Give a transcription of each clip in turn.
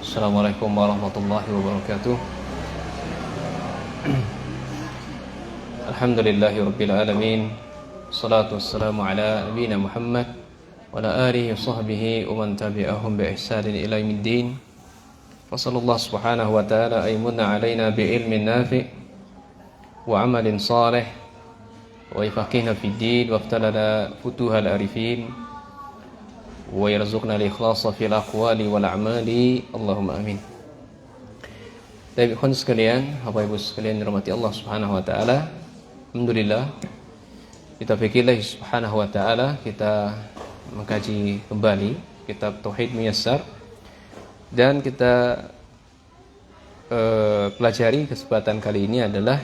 Assalamualaikum warahmatullahi wabarakatuh. Alhamdulillahirabbil alamin. Shalatu wassalamu ala nabiyyina Muhammad wa ala alihi wa sahbihi wa man tabi'ahum bi ihsanin ila yaumiddin. Wa sallallahu subhanahu wa ta'ala aymunna alaina bi ilmin nafi' wa amalin salih wa yafaqihna fid din wa aftalana futuhal arifin wa yarzuqna al-ikhlasa fil aqwali wal a'mali. Allahumma amin. Baik, ikhwan sekalian, Bapak Ibu sekalian dirahmati Allah Subhanahu wa taala. Alhamdulillah, kita fikirlah Subhanahu wa taala, kita mengkaji kembali kitab Tauhid Muyassar dan kita pelajari kesempatan kali ini adalah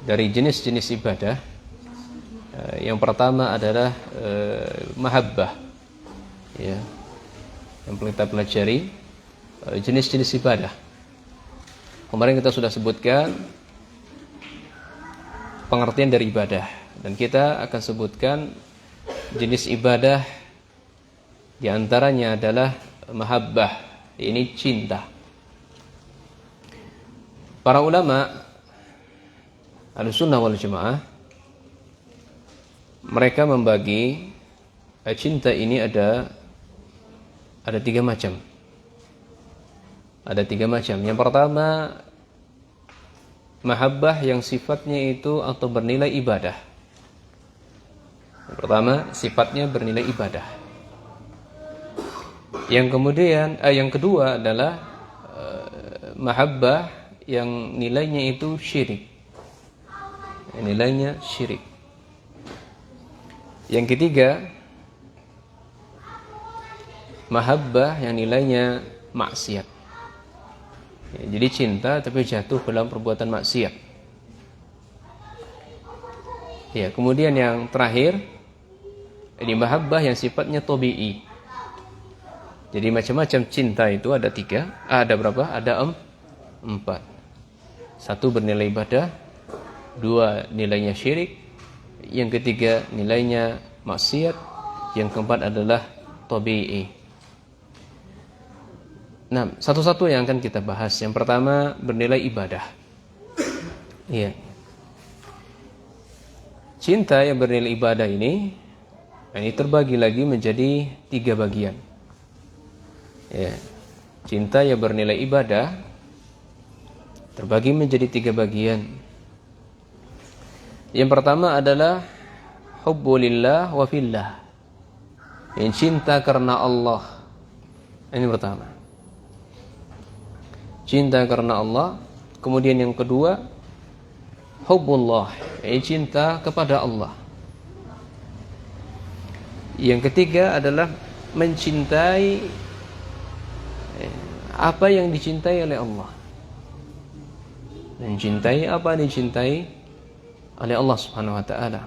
dari jenis-jenis ibadah. Yang pertama adalah mahabbah. Ya, yang kita pelajari jenis-jenis ibadah. Kemarin kita sudah sebutkan pengertian dari ibadah, dan kita akan sebutkan jenis ibadah. Di antaranya adalah mahabbah, ini cinta. Para ulama Ahlussunnah wal Jamaah mereka membagi cinta ini ada tiga macam. Ada tiga macam. Yang pertama, mahabbah yang sifatnya itu atau bernilai ibadah. Yang pertama, sifatnya bernilai ibadah. Yang kedua adalah mahabbah yang nilainya itu syirik. Nilainya syirik. Yang ketiga, mahabbah yang nilainya maksiat. Ya, jadi cinta tapi jatuh dalam perbuatan maksiat. Ya, kemudian yang terakhir, ini mahabbah yang sifatnya tabi'i. Jadi macam-macam cinta itu ada tiga. Ada berapa? Ada empat. Satu bernilai ibadah, dua nilainya syirik, yang ketiga nilainya maksiat, yang keempat adalah tabi'i. Nah, satu-satu yang akan kita bahas. Yang pertama bernilai ibadah. Iya. Cinta yang bernilai ibadah ini terbagi lagi menjadi tiga bagian. Ya. Cinta yang bernilai ibadah terbagi menjadi tiga bagian. Yang pertama adalah hubbulillah wa fillah. Yang cinta karena Allah. Ini pertama. Cinta karena Allah. Kemudian yang kedua, hubbullah, cinta kepada Allah. Yang ketiga adalah mencintai apa yang dicintai oleh Allah. Mencintai apa yang dicintai oleh Allah Subhanahu wa taala.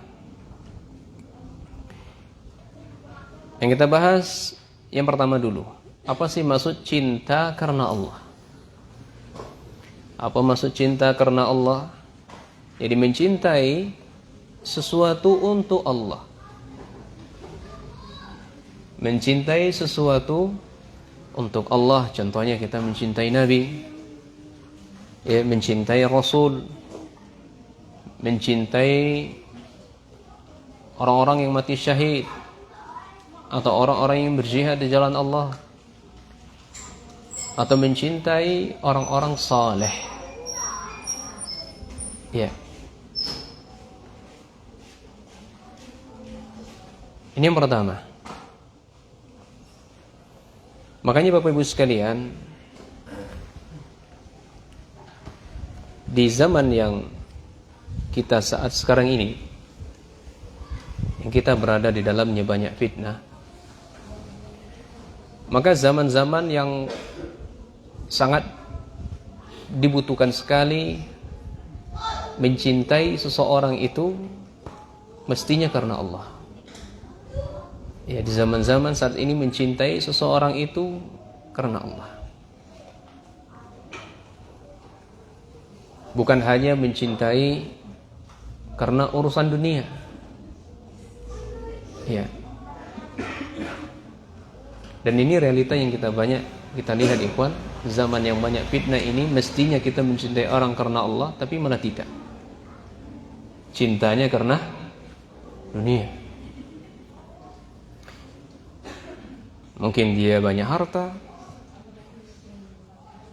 Yang kita bahas yang pertama dulu. Apa sih maksud cinta karena Allah? Apa maksud cinta karena Allah? Jadi mencintai sesuatu untuk Allah. Mencintai sesuatu untuk Allah. Contohnya kita mencintai Nabi, ya, mencintai Rasul, mencintai orang-orang yang mati syahid, atau orang-orang yang berjihad di jalan Allah, atau mencintai orang-orang saleh. Ya. Ini yang pertama. Makanya Bapak Ibu sekalian, di zaman yang kita saat sekarang ini, yang kita berada di dalamnya banyak fitnah, maka zaman-zaman yang sangat dibutuhkan sekali mencintai seseorang itu mestinya karena Allah. Ya, di zaman-zaman saat ini mencintai seseorang itu karena Allah. Bukan hanya mencintai karena urusan dunia. Ya. Dan ini realita yang kita lihat ikhwan. Zaman yang banyak fitnah ini, mestinya kita mencintai orang karena Allah, tapi malah tidak. Cintanya karena dunia. Mungkin dia banyak harta,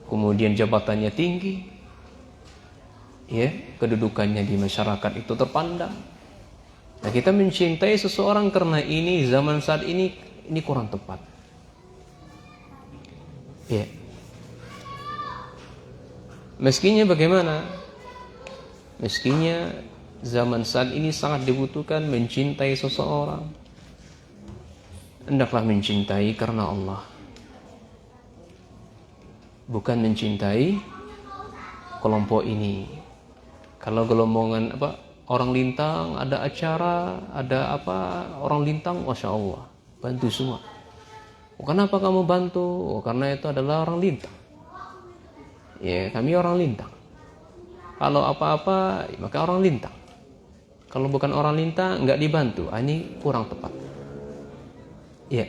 kemudian jabatannya tinggi, ya, kedudukannya di masyarakat itu terpandang. Nah, kita mencintai seseorang karena ini, zaman saat ini kurang tepat. Ya. Meskinya bagaimana? Meskinya zaman saat ini sangat dibutuhkan mencintai seseorang. Hendaklah mencintai karena Allah, bukan mencintai kelompok ini. Kalau gelombogan orang lintang, ada acara, ada orang lintang, masya Allah, bantu semua. Kenapa kamu bantu? Karena itu adalah orang lintang. Ya, kami orang lintang. Kalau apa-apa, maka orang lintang. Kalau bukan orang lintang, nggak dibantu. Ini kurang tepat. Ya.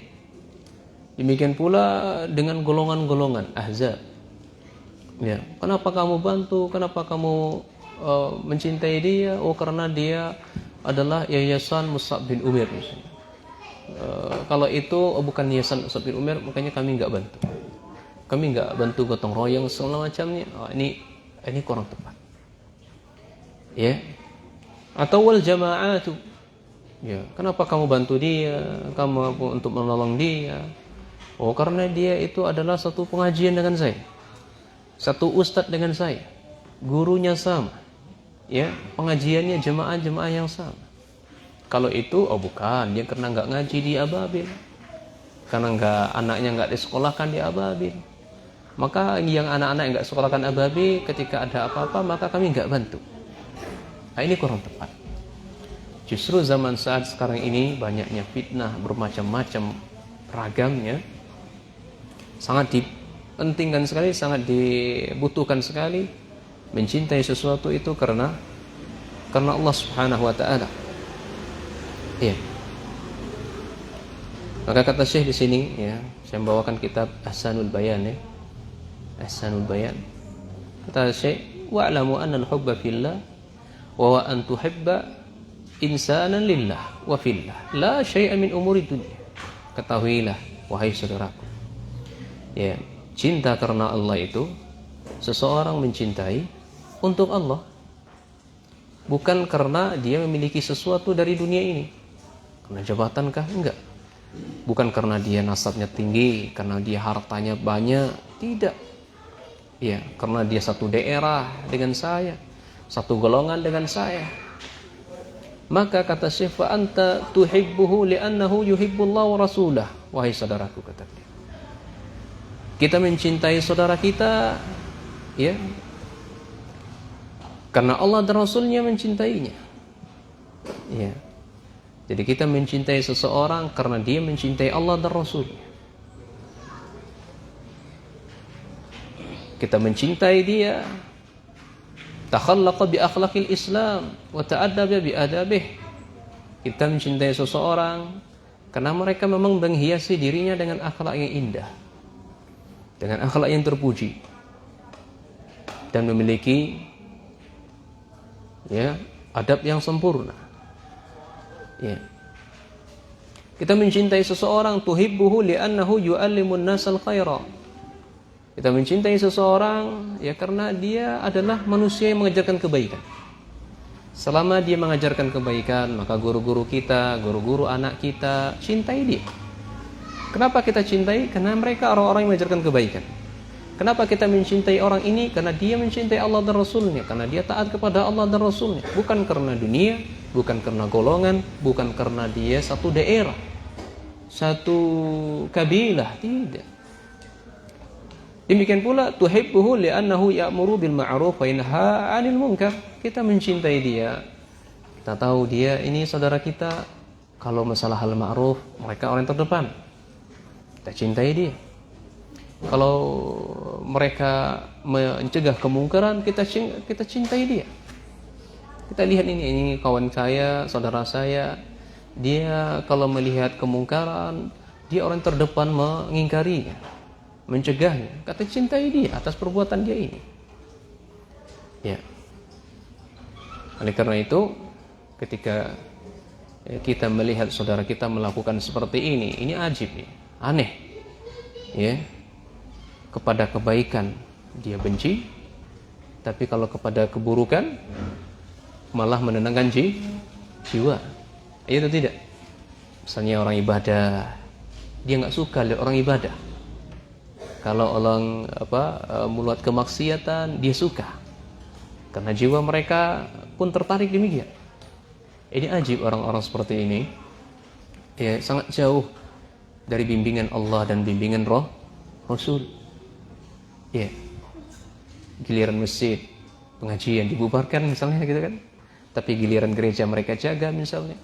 Demikian pula dengan golongan-golongan ahzab. Ya. Kenapa kamu bantu? Kenapa kamu mencintai dia? Oh, karena dia adalah yayasan Mus'ab bin Umair misalnya. Kalau itu bukan yayasan Mus'ab bin Umair, makanya kami nggak bantu. Kami nggak bantu gotong royong segala macamnya. Ini kurang tepat. Ya. Atau wal jama'atu. Ya, kenapa kamu bantu dia? Kamu untuk menolong dia? Oh, karena dia itu adalah satu pengajian dengan saya. Satu ustadz dengan saya. Gurunya sama. Ya, pengajiannya jemaah-jemaah yang sama. Kalau itu, bukan, dia karena nggak ngaji di Ababil. Karena anaknya nggak disekolahkan di Ababil. Maka yang anak-anak yang nggak sekolahkan Ababil, ketika ada apa-apa, maka kami nggak bantu. Nah, ini kurang tepat. Justru zaman saat sekarang ini banyaknya fitnah bermacam-macam ragamnya, sangat dipentingkan sekali, sangat dibutuhkan sekali mencintai sesuatu itu karena Allah Subhanahu wa taala. Iya. Maka kata Syekh di sini, ya, saya membawakan kitab Ahsanul Bayan, ya. Ahsanul Bayan. Kata Syekh, wa'lamu anna al-hubba fillah wa an tuhibba insanan lillah wa fillah la syai'a min umuri dunya. Ketahuilah wahai saudaraku, ya, cinta karena Allah itu seseorang mencintai untuk Allah, bukan karena dia memiliki sesuatu dari dunia ini. Karena jabatankah? Enggak. Bukan karena dia nasabnya tinggi, karena dia hartanya banyak, tidak. Ya, karena dia satu daerah dengan saya, satu golongan dengan saya. Maka kata Syekh, fa anta tuhibbuhu li'annahu yuhibbullah wa rasulah. Wahai saudaraku, kata dia, kita mencintai saudara kita, ya, karena Allah dan Rasulnya mencintainya. Ya. Jadi kita mencintai seseorang karena dia mencintai Allah dan Rasulnya. Kita mencintai dia, takhallaqa bi akhlaqil Islam wa ta'addaba bi adabih. Kita mencintai seseorang karena mereka memang menghiasi dirinya dengan akhlak yang indah, dengan akhlak yang terpuji, dan memiliki, ya, adab yang sempurna. Ya. Kita mencintai seseorang, tuhibbuhu li'annahu yu'allimun nasal khaira. Kita mencintai seseorang, ya, karena dia adalah manusia yang mengajarkan kebaikan. Selama dia mengajarkan kebaikan, maka guru-guru kita, guru-guru anak kita, cintai dia. Kenapa kita cintai? Karena mereka orang-orang yang mengajarkan kebaikan. Kenapa kita mencintai orang ini? Karena dia mencintai Allah dan Rasulnya, karena dia taat kepada Allah dan Rasulnya. Bukan karena dunia, bukan karena golongan, bukan karena dia satu daerah, satu kabilah, tidak. Demikian pula tuhibbuhu li'annahu ya'muru bil ma'ruf wa yanha 'anil munkar. Kita mencintai dia, kita tahu dia ini saudara kita, kalau masalah hal ma'ruf mereka orang terdepan, kita cintai dia. Kalau mereka mencegah kemungkaran, kita cintai dia. Kita lihat ini kawan saya, saudara saya, dia kalau melihat kemungkaran, Dia orang terdepan mengingkarinya, mencegahnya, kata cintai dia atas perbuatan dia ini. Ya. Oleh karena itu, ketika kita melihat saudara kita melakukan seperti ini ajib nih, aneh. Ya. Kepada kebaikan dia benci, tapi kalau kepada keburukan malah menenangkan jiwa. Itu tidak. Misalnya orang ibadah, dia nggak suka lihat orang ibadah. Kalau orang mulut kemaksiatan, dia suka. Karena jiwa mereka pun tertarik demikian. Ini ajib orang-orang seperti ini. Ya, sangat jauh dari bimbingan Allah dan bimbingan Rasul. Ya. Giliran masjid, pengajian dibubarkan misalnya gitu kan. Tapi giliran gereja mereka jaga misalnya.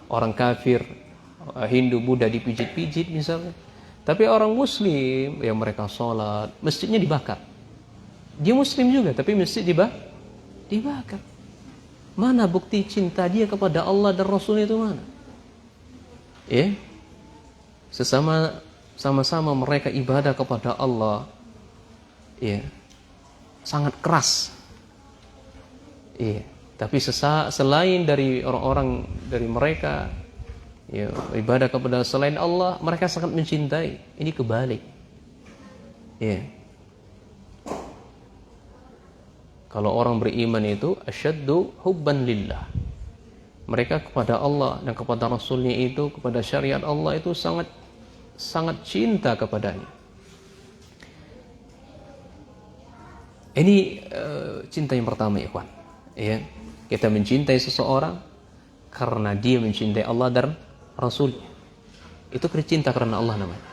Orang kafir, Hindu, Buddha dipijit-pijit misalnya. Tapi orang muslim yang mereka sholat, masjidnya dibakar. Dia muslim juga, tapi masjid dibakar. Mana bukti cinta dia kepada Allah dan Rasul itu mana? Ya, sama-sama mereka ibadah kepada Allah, ya, sangat keras. Ya, tapi selain dari orang-orang dari mereka, ya, ibadah kepada selain Allah, mereka sangat mencintai. Ini kebalik. Ya. Kalau orang beriman itu asyaddu hubban lillah. Mereka kepada Allah dan kepada Rasulnya itu, kepada syariat Allah itu sangat cinta kepadanya. Ini cinta yang pertama, ikhwan. Ya, kita mencintai seseorang karena dia mencintai Allah dan Rasulnya. Itu cinta karena Allah namanya.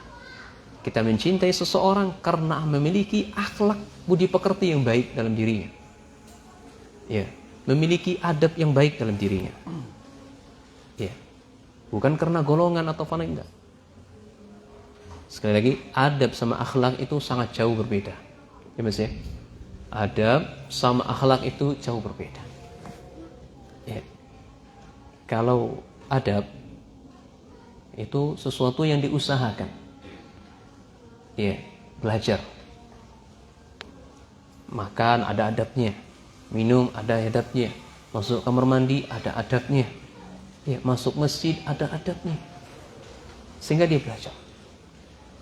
Kita mencintai seseorang karena memiliki akhlak budi pekerti yang baik dalam dirinya. Ya, memiliki adab yang baik dalam dirinya. Ya, bukan karena golongan atau fanatik, enggak. Sekali lagi, adab sama akhlak itu sangat jauh berbeda. Ya Mas ya. Adab sama akhlak itu jauh berbeda. Ya. Kalau adab itu sesuatu yang diusahakan. Ya, belajar. Makan ada adabnya, minum ada adabnya, masuk kamar mandi ada adabnya. Ya, masuk masjid ada adabnya. Sehingga dia belajar.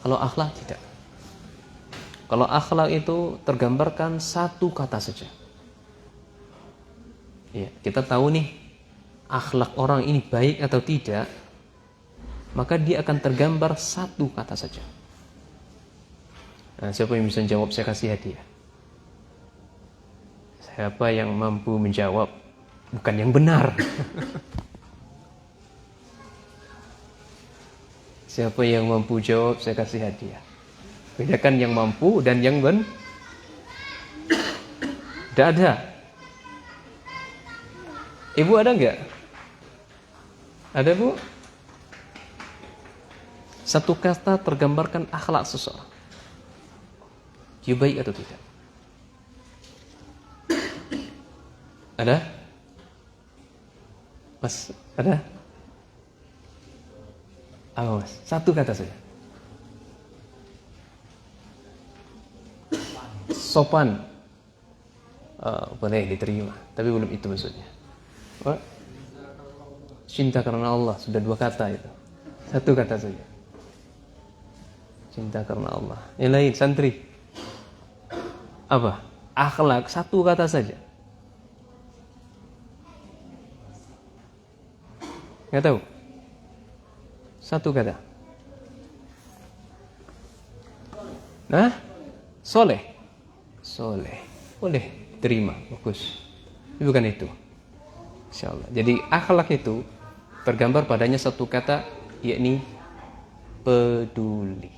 Kalau akhlak tidak. Kalau akhlak itu tergambarkan satu kata saja. Ya, kita tahu nih akhlak orang ini baik atau tidak, maka dia akan tergambar satu kata saja. Nah, siapa yang bisa jawab, saya kasih hadiah. Siapa yang mampu menjawab, bukan yang benar. Siapa yang mampu jawab, saya kasih hadiah. Bedakan yang mampu dan yang tidak ada. Ibu ada enggak? Ada, Bu? Satu kata tergambarkan akhlak seseorang. Dia baik atau tidak? Ada? Mas, ada? Apa Mas? Satu kata saja. Sopan. Boleh diterima, tapi belum itu maksudnya. What? Cinta karena Allah, sudah dua kata itu. Satu kata saja. Cinta karena Allah. Yang lain, santri. Apa? Akhlak, satu kata saja. Nggak tahu? Satu kata. Nah, soleh. Soleh. Boleh terima, bagus. Tapi bukan itu. Insyaallah. Jadi akhlak itu tergambar padanya satu kata, yakni peduli.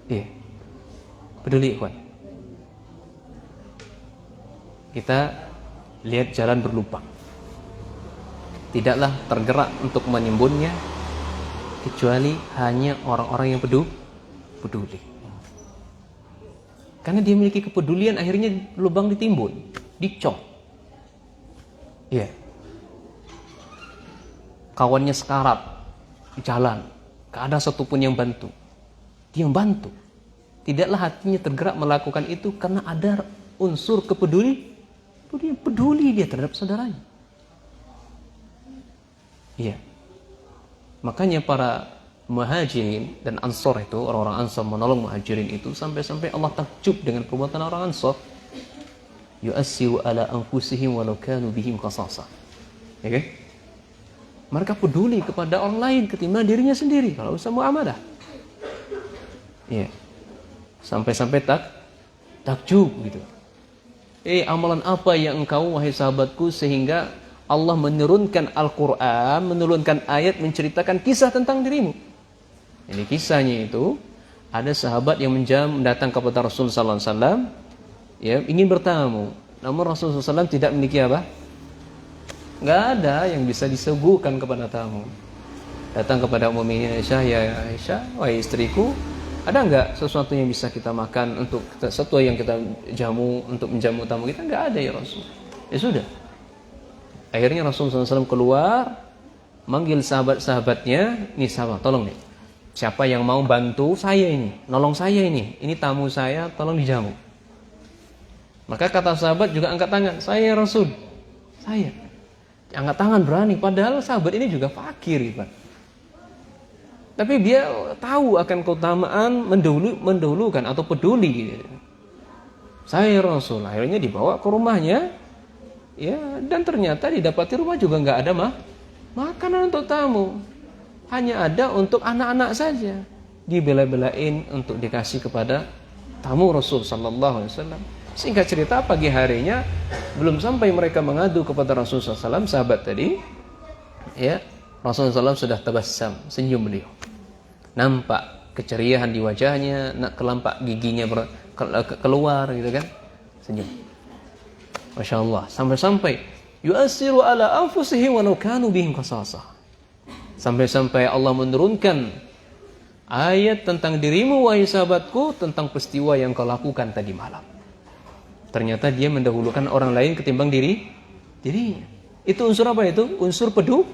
Iya. Peduli, ikhwan. Kita lihat jalan berlubang. Tidaklah tergerak untuk menimbunnya kecuali hanya orang-orang yang peduli. Karena dia memiliki kepedulian, akhirnya lubang ditimbun, dicop. Iya. Kawannya sekarat, jalan, gak ada satupun yang bantu. Dia yang bantu. Tidaklah hatinya tergerak melakukan itu karena ada unsur peduli dia terhadap saudaranya. Iya. Makanya para muhajirin dan ansor itu, orang-orang ansor menolong muhajirin itu, sampai-sampai Allah takjub dengan perbuatan orang ansor. Yu'assiru ala anfusihim walau kanu bihim khasasa. Ya kan? Mereka peduli kepada orang lain ketimbang dirinya sendiri kalau usaha muamalah. Iya. Sampai-sampai takjub gitu. Amalan apa yang engkau wahai sahabatku sehingga Allah menurunkan Al-Quran, menurunkan ayat menceritakan kisah tentang dirimu. Ini kisahnya itu, ada sahabat yang datang kepada Rasul sallallahu alaihi wasallam, ya, ingin bertamu. Namun Rasul sallallahu alaihi wasallam tidak memiliki apa? Enggak ada yang bisa disuguhkan kepada tamu. Datang kepada Ummu Mukminin Aisyah, ya Aisyah, wahai istriku, ada enggak sesuatu yang bisa kita makan untuk sesuatu yang kita jamu untuk menjamu tamu kita? Enggak ada ya Rasul. Ya sudah. Akhirnya Rasulullah SAW keluar, manggil sahabat-sahabatnya, nih sahabat, tolong nih, siapa yang mau bantu saya ini, nolong saya ini tamu saya, tolong dijamu. Maka kata sahabat juga angkat tangan, saya Rasul, saya. Angkat tangan berani, padahal sahabat ini juga fakir, Pak. Tapi dia tahu akan keutamaan mendahulukan atau peduli. Saya Rasul, akhirnya dibawa ke rumahnya. Ya, dan ternyata didapati rumah juga nggak ada makanan untuk tamu, hanya ada untuk anak-anak saja. Dibela-belain untuk dikasih kepada tamu Rasul sallallahu alaihi wasallam. Singkat cerita, pagi harinya belum sampai mereka mengadu kepada Rasul sallallahu alaihi wasallam, sahabat tadi, ya, Rasul sallallahu alaihi wasallam sudah tabassam, senyum beliau. Nampak keceriaan di wajahnya, kelampak giginya keluar gitu kan, senyum. Masya Allah, sampai-sampai yu'assiru ala anfusihim walau kanu bihim khasasa. Sampai-sampai Allah menurunkan ayat tentang dirimu wahai sahabatku, tentang peristiwa yang kau lakukan tadi malam. Ternyata dia mendahulukan orang lain ketimbang dirinya. Itu unsur apa itu? Unsur peduli.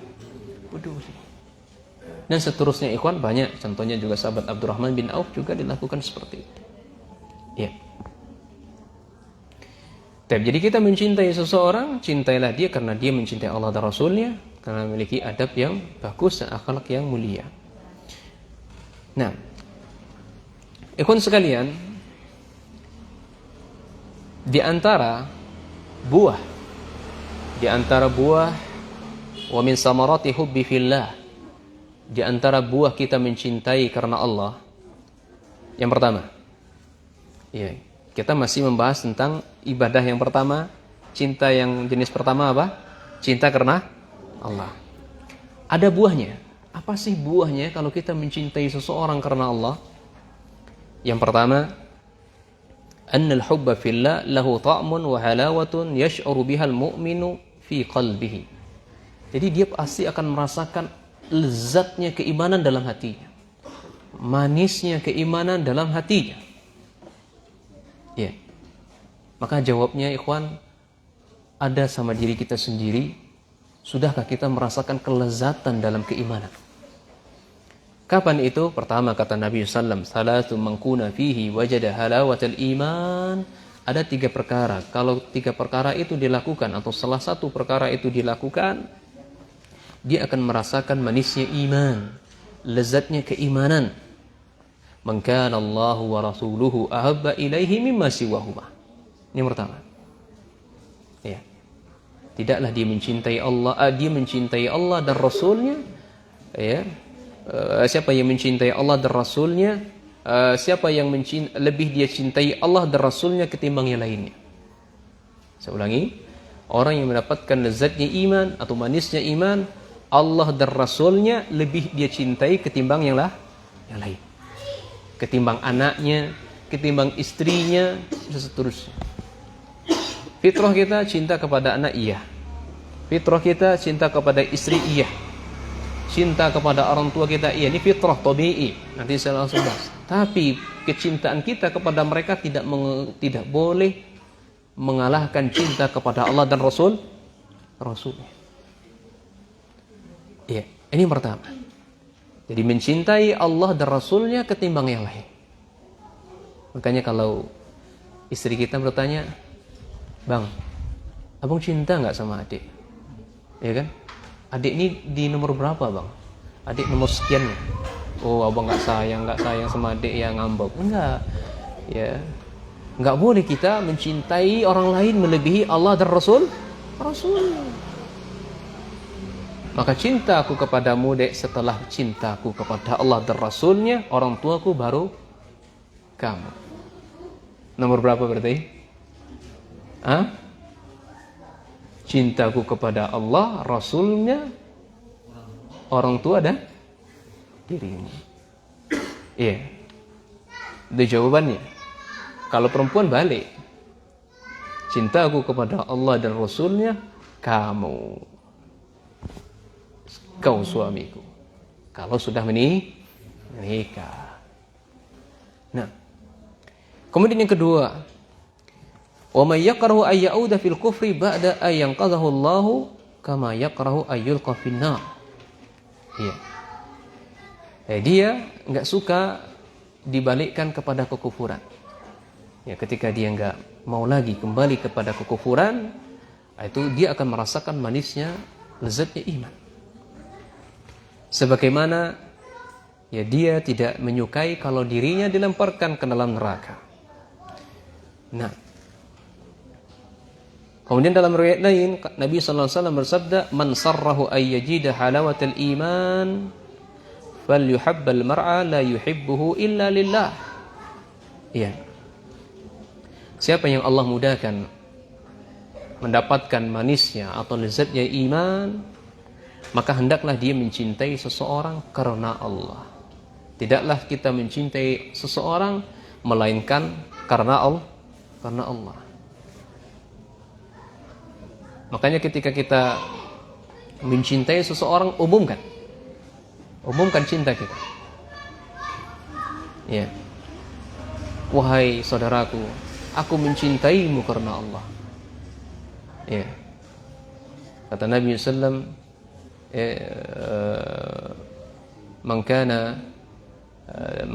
Dan seterusnya ikhwan, banyak contohnya juga sahabat Abdurrahman bin Auf juga dilakukan seperti itu. Ya. Jadi kita mencintai seseorang, cintailah dia karena dia mencintai Allah dan Rasulnya, karena memiliki adab yang bagus dan akhlak yang mulia. Nah, ikhwan sekalian, di antara buah wa min samarati hubbi fillah, di antara buah kita mencintai karena Allah, yang pertama, ya, kita masih membahas tentang ibadah yang pertama, cinta yang jenis pertama apa? Cinta karena Allah. Ada buahnya. Apa sih buahnya kalau kita mencintai seseorang karena Allah? Yang pertama, annal hubba fillah lahu ta'mun wa halawatun yash'uru bihal mu'minu fi qalbihi. Jadi dia pasti akan merasakan lezatnya keimanan dalam hatinya, manisnya keimanan dalam hatinya. Ya. Maka jawabnya ikhwan, ada sama diri kita sendiri. Sudahkah kita merasakan kelezatan dalam keimanan? Kapan itu? Pertama kata Nabi sallallahu alaihi wasallam, salatu man kuna fihi wajada halawatal iman. Ada 3 perkara. Kalau 3 perkara itu dilakukan atau salah satu perkara itu dilakukan, dia akan merasakan manisnya iman, lezatnya keimanan. Man kana Allahu wa rasuluhu ahabba ilaihi mimma siwahuma. Ini pertama. Ya. Tidaklah dia mencintai Allah, dan Rasulnya. Ya. Siapa yang mencintai Allah dan Rasulnya, siapa yang lebih dia cintai Allah dan Rasulnya ketimbang yang lainnya. Saya ulangi, orang yang mendapatkan lezatnya iman atau manisnya iman, Allah dan Rasulnya lebih dia cintai ketimbang yang lain. Ketimbang anaknya, ketimbang istrinya, dan seterusnya. Fitrah kita cinta kepada anak, iya. Fitrah kita cinta kepada istri, iya. Cinta kepada orang tua kita, iya. Ini fitrah tabi'i. Nanti saya langsung bahas. Tapi kecintaan kita kepada mereka tidak boleh mengalahkan cinta kepada Allah dan Rasulnya. Iya, ini pertama. Jadi mencintai Allah dan Rasulnya ketimbang yang lain. Makanya kalau istri kita bertanya, "Bang, abang cinta nggak sama adik?" Ya kan? Adik ini di nomor berapa, Bang? Adik nomor sekian ya? Oh, abang nggak sayang sama adik yang ngambek. Enggak. Ya. Nggak boleh kita mencintai orang lain melebihi Allah dan Rasul. Maka cintaku kepadamu, dek, setelah cintaku kepada Allah dan Rasulnya, orang tuaku, baru kamu. Nomor berapa berarti? Cintaku kepada Allah, Rasulnya, orang tua, dan dirimu. Iya. Itu jawabannya. Kalau perempuan balik. Cintaku kepada Allah dan Rasulnya, kamu. Kau suamiku. Kalau sudah menikah. Nah. Kemudian yang kedua. Wa may yakrahu ay ya'uda fil kufri ba'da ay yanqadhahu Allah kama yakrahu ay yulqa fin nar. Iya. Dia enggak suka dibalikkan kepada kekufuran. Ya, ketika dia enggak mau lagi kembali kepada kekufuran, itu dia akan merasakan manisnya, lezatnya iman. Sebagaimana ya dia tidak menyukai kalau dirinya dilemparkan ke dalam neraka. Nah, kemudian dalam riwayat lain Nabi sallallahu alaihi wasallam bersabda, "Man sarrahu ay yajida halawatal iman falyuhibbal mar'a la yuhibbuhu illa lillah." Ya. Siapa yang Allah mudahkan mendapatkan manisnya atau lezatnya iman, maka hendaklah dia mencintai seseorang karena Allah. Tidaklah kita mencintai seseorang melainkan karena Allah. Makanya ketika kita mencintai seseorang, umumkan cinta kita. Ya. Wahai saudaraku, aku mencintaimu karena Allah. Ya. Kata Nabi sallallahu man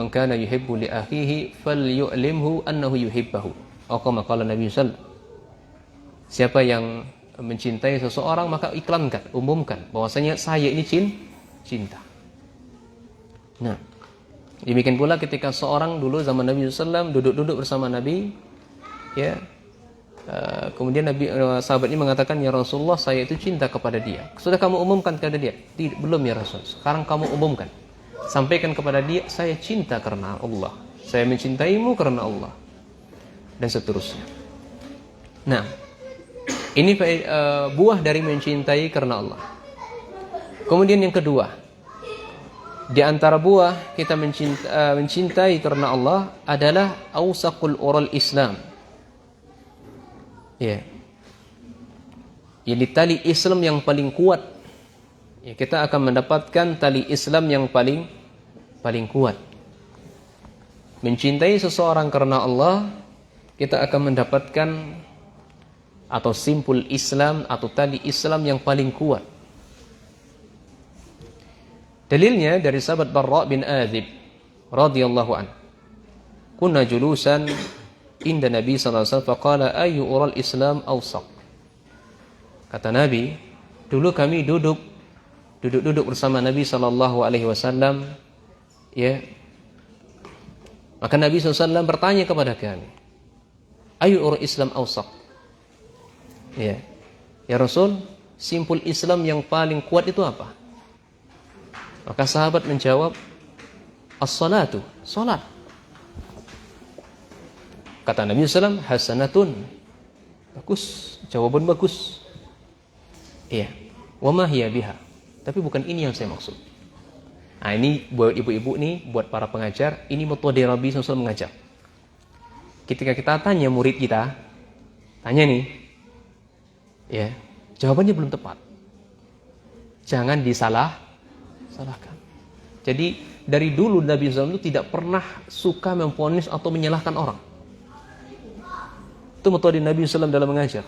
kana yuhibbu li akhihi falyu'limhu annahu yuhibbahu. Atau kama qala Nabi sallallahu. Siapa yang mencintai seseorang maka iklankan, umumkan bahwasanya saya ini cinta. Nah, demikian pula ketika seorang dulu zaman Nabi sallallahu duduk bersama Nabi, ya. Kemudian sahabat ini mengatakan, "Ya Rasulullah, saya itu cinta kepada dia." "Sudah kamu umumkan kepada dia?" "Belum ya Rasul." "Sekarang kamu umumkan. Sampaikan kepada dia, saya cinta karena Allah. Saya mencintaimu karena Allah." Dan seterusnya. Nah, ini buah dari mencintai karena Allah. Kemudian yang kedua, di antara buah kita mencintai karena Allah adalah awsaqul ural Islam. Ya. Ini tali Islam yang paling kuat. Ya, kita akan mendapatkan tali Islam yang paling kuat. Mencintai seseorang karena Allah, kita akan mendapatkan atau simpul Islam atau tali Islam yang paling kuat. Dalilnya dari sahabat Barra bin Azib radhiyallahu an. Kunna julusan inda Nabi sallallahu alaihi wasallam faqala ayu ural Islam awsaq. Kata Nabi, dulu kami duduk bersama Nabi sallallahu alaihi wasallam, ya. Maka Nabi sallallahu alaihi wasallam bertanya kepada kami, ayu ural Islam awsaq. Ya. Ya Rasul, simpul Islam yang paling kuat itu apa? Maka sahabat menjawab, as-salatu, salat. Kata Nabi SAW, hasanatun, bagus, jawaban bagus. Iya, wa ma hiya biha. Tapi bukan ini yang saya maksud. Nah, ini buat ibu-ibu nih, buat para pengajar, ini metode Nabi SAW mengajar. Ketika kita tanya murid kita, tanya nih, ya, jawabannya belum tepat. Jangan salahkan. Jadi dari dulu Nabi SAW itu tidak pernah suka memvonis atau menyalahkan orang. Itu metode Nabi SAW dalam mengajar.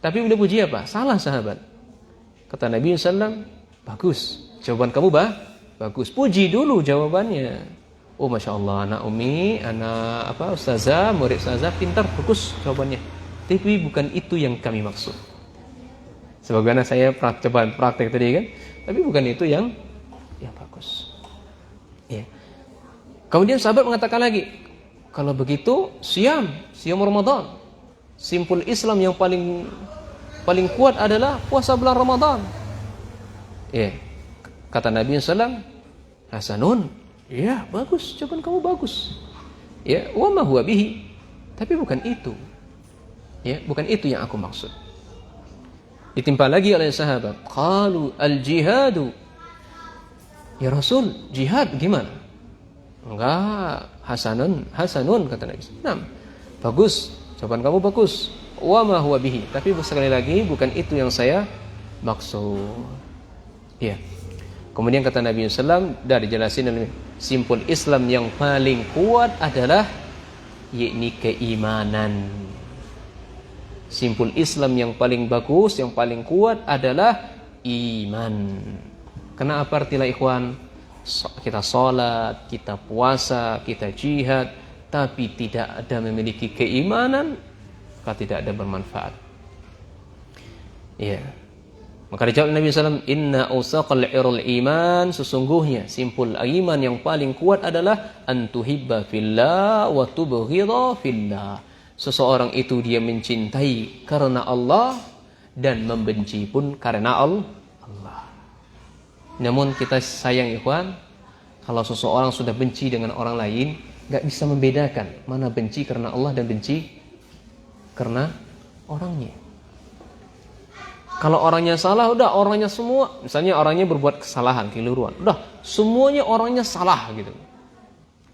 Tapi beliau puji apa? Salah sahabat. Kata Nabi SAW, bagus. Jawaban kamu bagus. Puji dulu jawabannya. Oh, Masya Allah, anak Umi, anak Ustazah, murid Ustazah, pintar, bagus jawabannya. Tapi bukan itu yang kami maksud. Sebagaimana saya coba praktek tadi kan, tapi bukan itu yang bagus. Ya. Kemudian sahabat mengatakan lagi, kalau begitu siam Ramadan. Simpul Islam yang paling kuat adalah puasa bulan Ramadan. Ya. Kata Nabi SAW, hasanun. Ya, bagus, jawaban kamu bagus. Ya, wa ma huwa bihi. Tapi bukan itu. Ya, bukan itu yang aku maksud. Ditimpa lagi oleh sahabat, qalu al-jihadu. Ya Rasul, jihad gimana? Enggak, hasanun kata Nabi. Nah, bagus, jawaban kamu bagus. Wa ma huwa bihi. Tapi sekali lagi bukan itu yang saya maksud. Ya. Kemudian kata Nabi SAW, dari jelasin simpul Islam yang paling kuat adalah yakni keimanan. Simpul Islam yang paling bagus, yang paling kuat adalah iman. Kenapa artilah ikhwan? Kita sholat, kita puasa, kita jihad, tapi tidak ada memiliki keimanan, maka tidak ada bermanfaat. Ya. Maka dijawab Nabi SAW, inna usaqal irul iman, sesungguhnya simpul iman yang paling kuat adalah antuhibba fillah wa tubghidha fillah. Seseorang itu dia mencintai karena Allah dan membenci pun karena Allah. Namun kita sayang ikhwan, kalau seseorang sudah benci dengan orang lain, gak bisa membedakan mana benci karena Allah dan benci karena orangnya. Kalau orangnya salah, udah orangnya semua. Misalnya orangnya berbuat kesalahan, keliruan, udah semuanya orangnya salah gitu.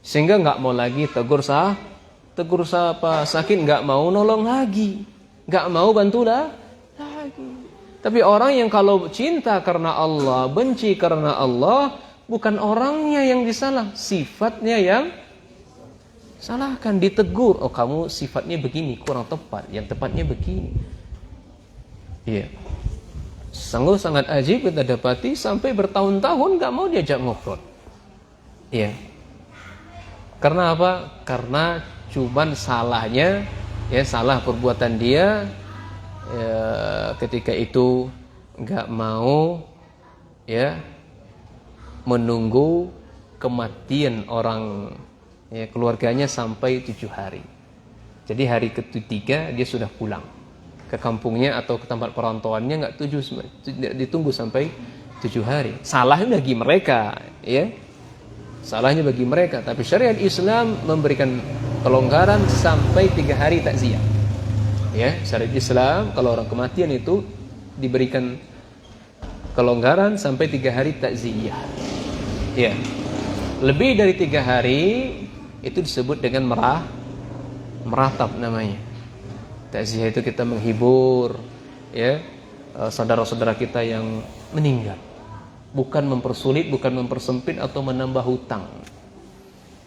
Sehingga nggak mau lagi tegur sakit, nggak mau nolong lagi, nggak mau bantu lagi. Tapi orang yang kalau cinta karena Allah, benci karena Allah, bukan orangnya yang disalah, sifatnya yang salahkan, ditegur. Oh, kamu sifatnya begini, kurang tepat, yang tepatnya begini. Iya. Sungguh sangat ajib kita dapati sampai bertahun-tahun gak mau diajak ngobrol. Iya. Karena apa? Karena cuman salahnya, ya salah perbuatan dia, ya, ketika itu gak mau ya menunggu kematian orang, ya, keluarganya sampai 7 hari. Jadi hari ketiga dia sudah pulang ke kampungnya atau ke tempat perantauannya, nggak ditunggu sampai 7 hari. Salahnya bagi mereka, ya. Salahnya bagi mereka. Tapi syariat Islam memberikan kelonggaran sampai 3 hari takziah. Ya, syariat Islam kalau orang kematian itu diberikan kelonggaran sampai 3 hari takziah. Ya, lebih dari 3 hari itu disebut dengan meratap namanya. Takziah itu kita menghibur, ya, saudara-saudara kita yang meninggal, bukan mempersulit, bukan mempersempit atau menambah hutang.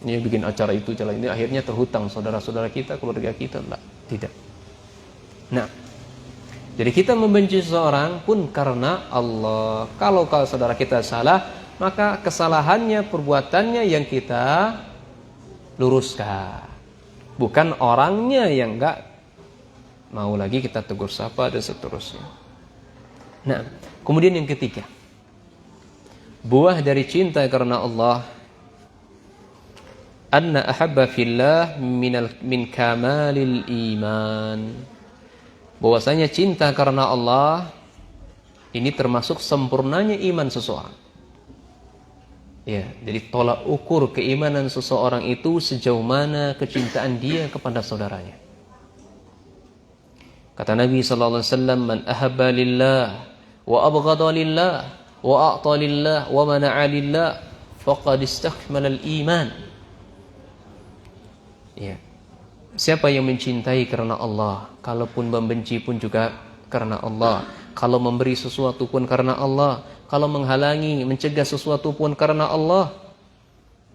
Ini bikin acara itu, acara ini, akhirnya terhutang saudara-saudara kita, keluarga kita, tidak. Nah, jadi kita membenci seseorang pun karena Allah. Kalau saudara kita salah, maka kesalahannya, perbuatannya yang kita luruskan, bukan orangnya yang enggak mau lagi kita tegur sapa dan seterusnya. Nah, kemudian yang ketiga, buah dari cinta karena Allah, anna ahabba fillah min kamalil iman. Bahwasanya cinta karena Allah ini termasuk sempurnanya iman seseorang. Ya, jadi tolak ukur keimanan seseorang itu sejauh mana kecintaan dia kepada saudaranya. Kata Nabi sallallahu alaihi wasallam, man ahabba lillah wa abghada lillah wa a'ta lillah wa mana'a lillah faqad istakmala al-iman. Ya. Siapa yang mencintai karena Allah, kalaupun membenci pun juga karena Allah, kalau memberi sesuatu pun karena Allah, kalau menghalangi, mencegah sesuatu pun karena Allah,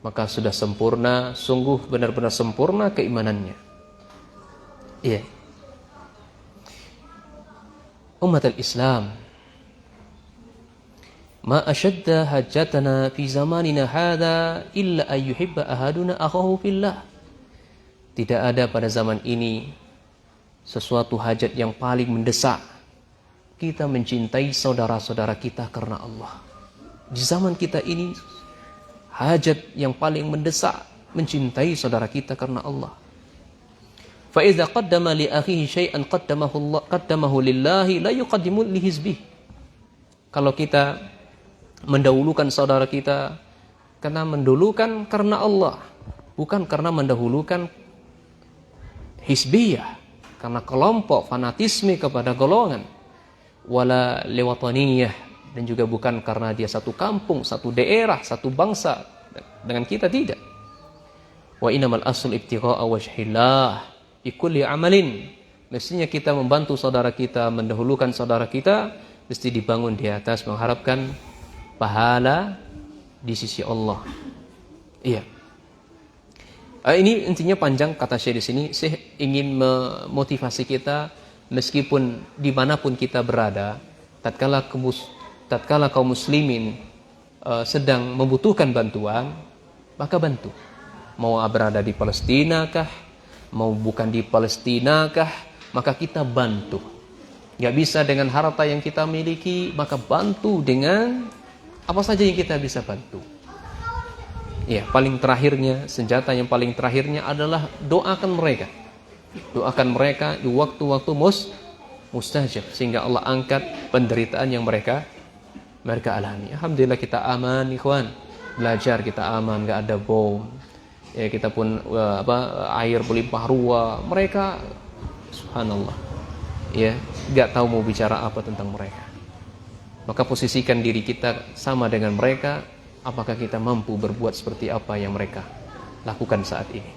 maka sudah sempurna, sungguh benar-benar sempurna keimanannya. Iya. Umat al-Islam, ma ashadda hajatana fi zamanina hadha illa an yuhibba ahaduna akhahu fillah. Tidak ada pada zaman ini sesuatu hajat yang paling mendesak kita mencintai saudara-saudara kita karena Allah. Di zaman kita ini hajat yang paling mendesak mencintai saudara kita karena Allah. Fa idza qaddama li akhihi syai'an qaddamahu lillahi la yuqaddimu li hizbihi. Kalau kita mendahulukan saudara kita karena mendahulukan karena Allah, bukan karena mendahulukan hizbiyah, karena kelompok fanatisme kepada golongan, wala liwataniyah, dan juga bukan karena dia satu kampung, satu daerah, satu bangsa dengan kita, tidak. Wa innamal asl ibtigha'a wajhillah bi kulli amalin. Mestinya kita membantu saudara kita, mendahulukan saudara kita, mesti dibangun di atas mengharapkan pahala di sisi Allah. Iya. Ini intinya panjang kata Syekh di sini. Syekh ingin memotivasi kita meskipun dimanapun kita berada, tatkala kaum muslimin sedang membutuhkan bantuan, maka bantu. Mau berada di Palestina kah, mau bukan di Palestina kah, maka kita bantu. Gak bisa dengan harta yang kita miliki, maka bantu dengan apa saja yang kita bisa bantu. Ya, paling terakhirnya, senjata yang paling terakhirnya adalah doakan mereka. Doakan mereka di waktu-waktu mustajab, sehingga Allah angkat penderitaan yang mereka alami. Alhamdulillah kita aman, ikhwan. Belajar kita aman, gak ada bom. Ya, kita pun air berlimpah ruah. Mereka subhanallah, ya, gak tahu mau bicara apa tentang mereka. Maka posisikan diri kita sama dengan mereka. Apakah kita mampu berbuat seperti apa yang mereka lakukan saat ini?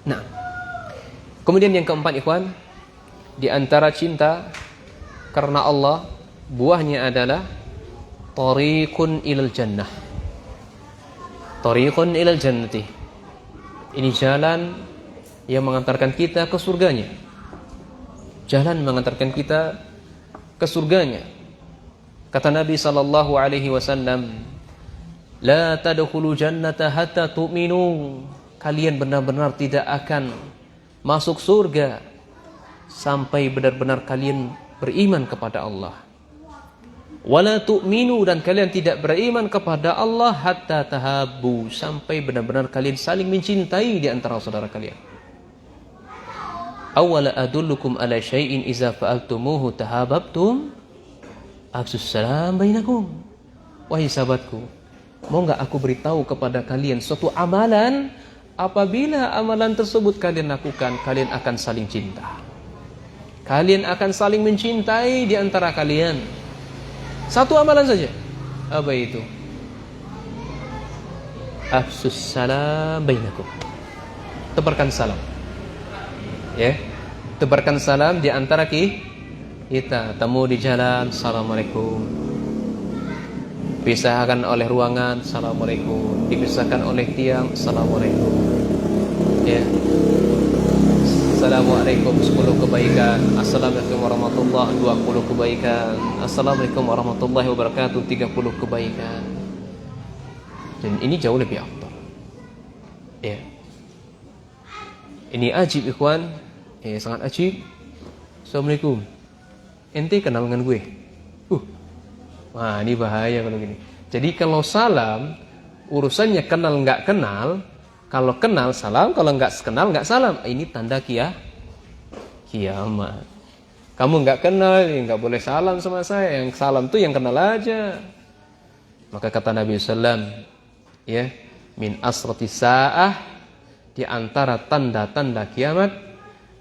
Nah, kemudian yang keempat, ikhwan, di antara cinta karena Allah, buahnya adalah tariqun ilal jannah. Tariqun ilal jannati. Ini jalan yang mengantarkan kita ke surganya. Jalan mengantarkan kita ke surganya. Kata Nabi sallallahu alaihi wasallam, la tadkhulu jannata hatta tu'minu. Kalian benar-benar tidak akan masuk surga sampai benar-benar kalian beriman kepada Allah. Wala tu'minu, dan kalian tidak beriman kepada Allah hatta tahabbu, sampai benar-benar kalian saling mencintai di antara saudara kalian. Awala adullukum ala syai'in iza fa'altumuhu tahabbtum afsus salam bainakum. Wahai sahabatku, mau enggak aku beritahu kepada kalian suatu amalan, apabila amalan tersebut kalian lakukan, kalian akan saling cinta. Kalian akan saling mencintai di antara kalian. Satu amalan saja. Apa itu? Afsus salam bainakum. Tebarkan salam. Ya. Tebarkan salam di antara kita. Temu di jalan, assalamualaikum. Pisahkan oleh ruangan, assalamualaikum. Dipisahkan oleh tiang, assalamualaikum. Ya. Assalamualaikum 10 kebaikan. Assalamualaikum warahmatullahi 20 kebaikan. Assalamualaikum warahmatullahi wabarakatuh 30 kebaikan. Dan ini jauh lebih afdal. Ya. Ini ajib, ikhwan. Ya, sangat ajib. Assalamualaikum. Ente kenal dengan gue? Wah, ini bahaya kalau gini. Jadi kalau salam, urusannya kenal nggak kenal. Kalau kenal salam, kalau nggak kenal nggak salam. Ini tanda kiamat. Kamu nggak kenal, nggak boleh salam sama saya. Yang salam tuh yang kenal aja. Maka kata Nabi SAW, ya, min asrati sa'ah, di antara tanda-tanda kiamat,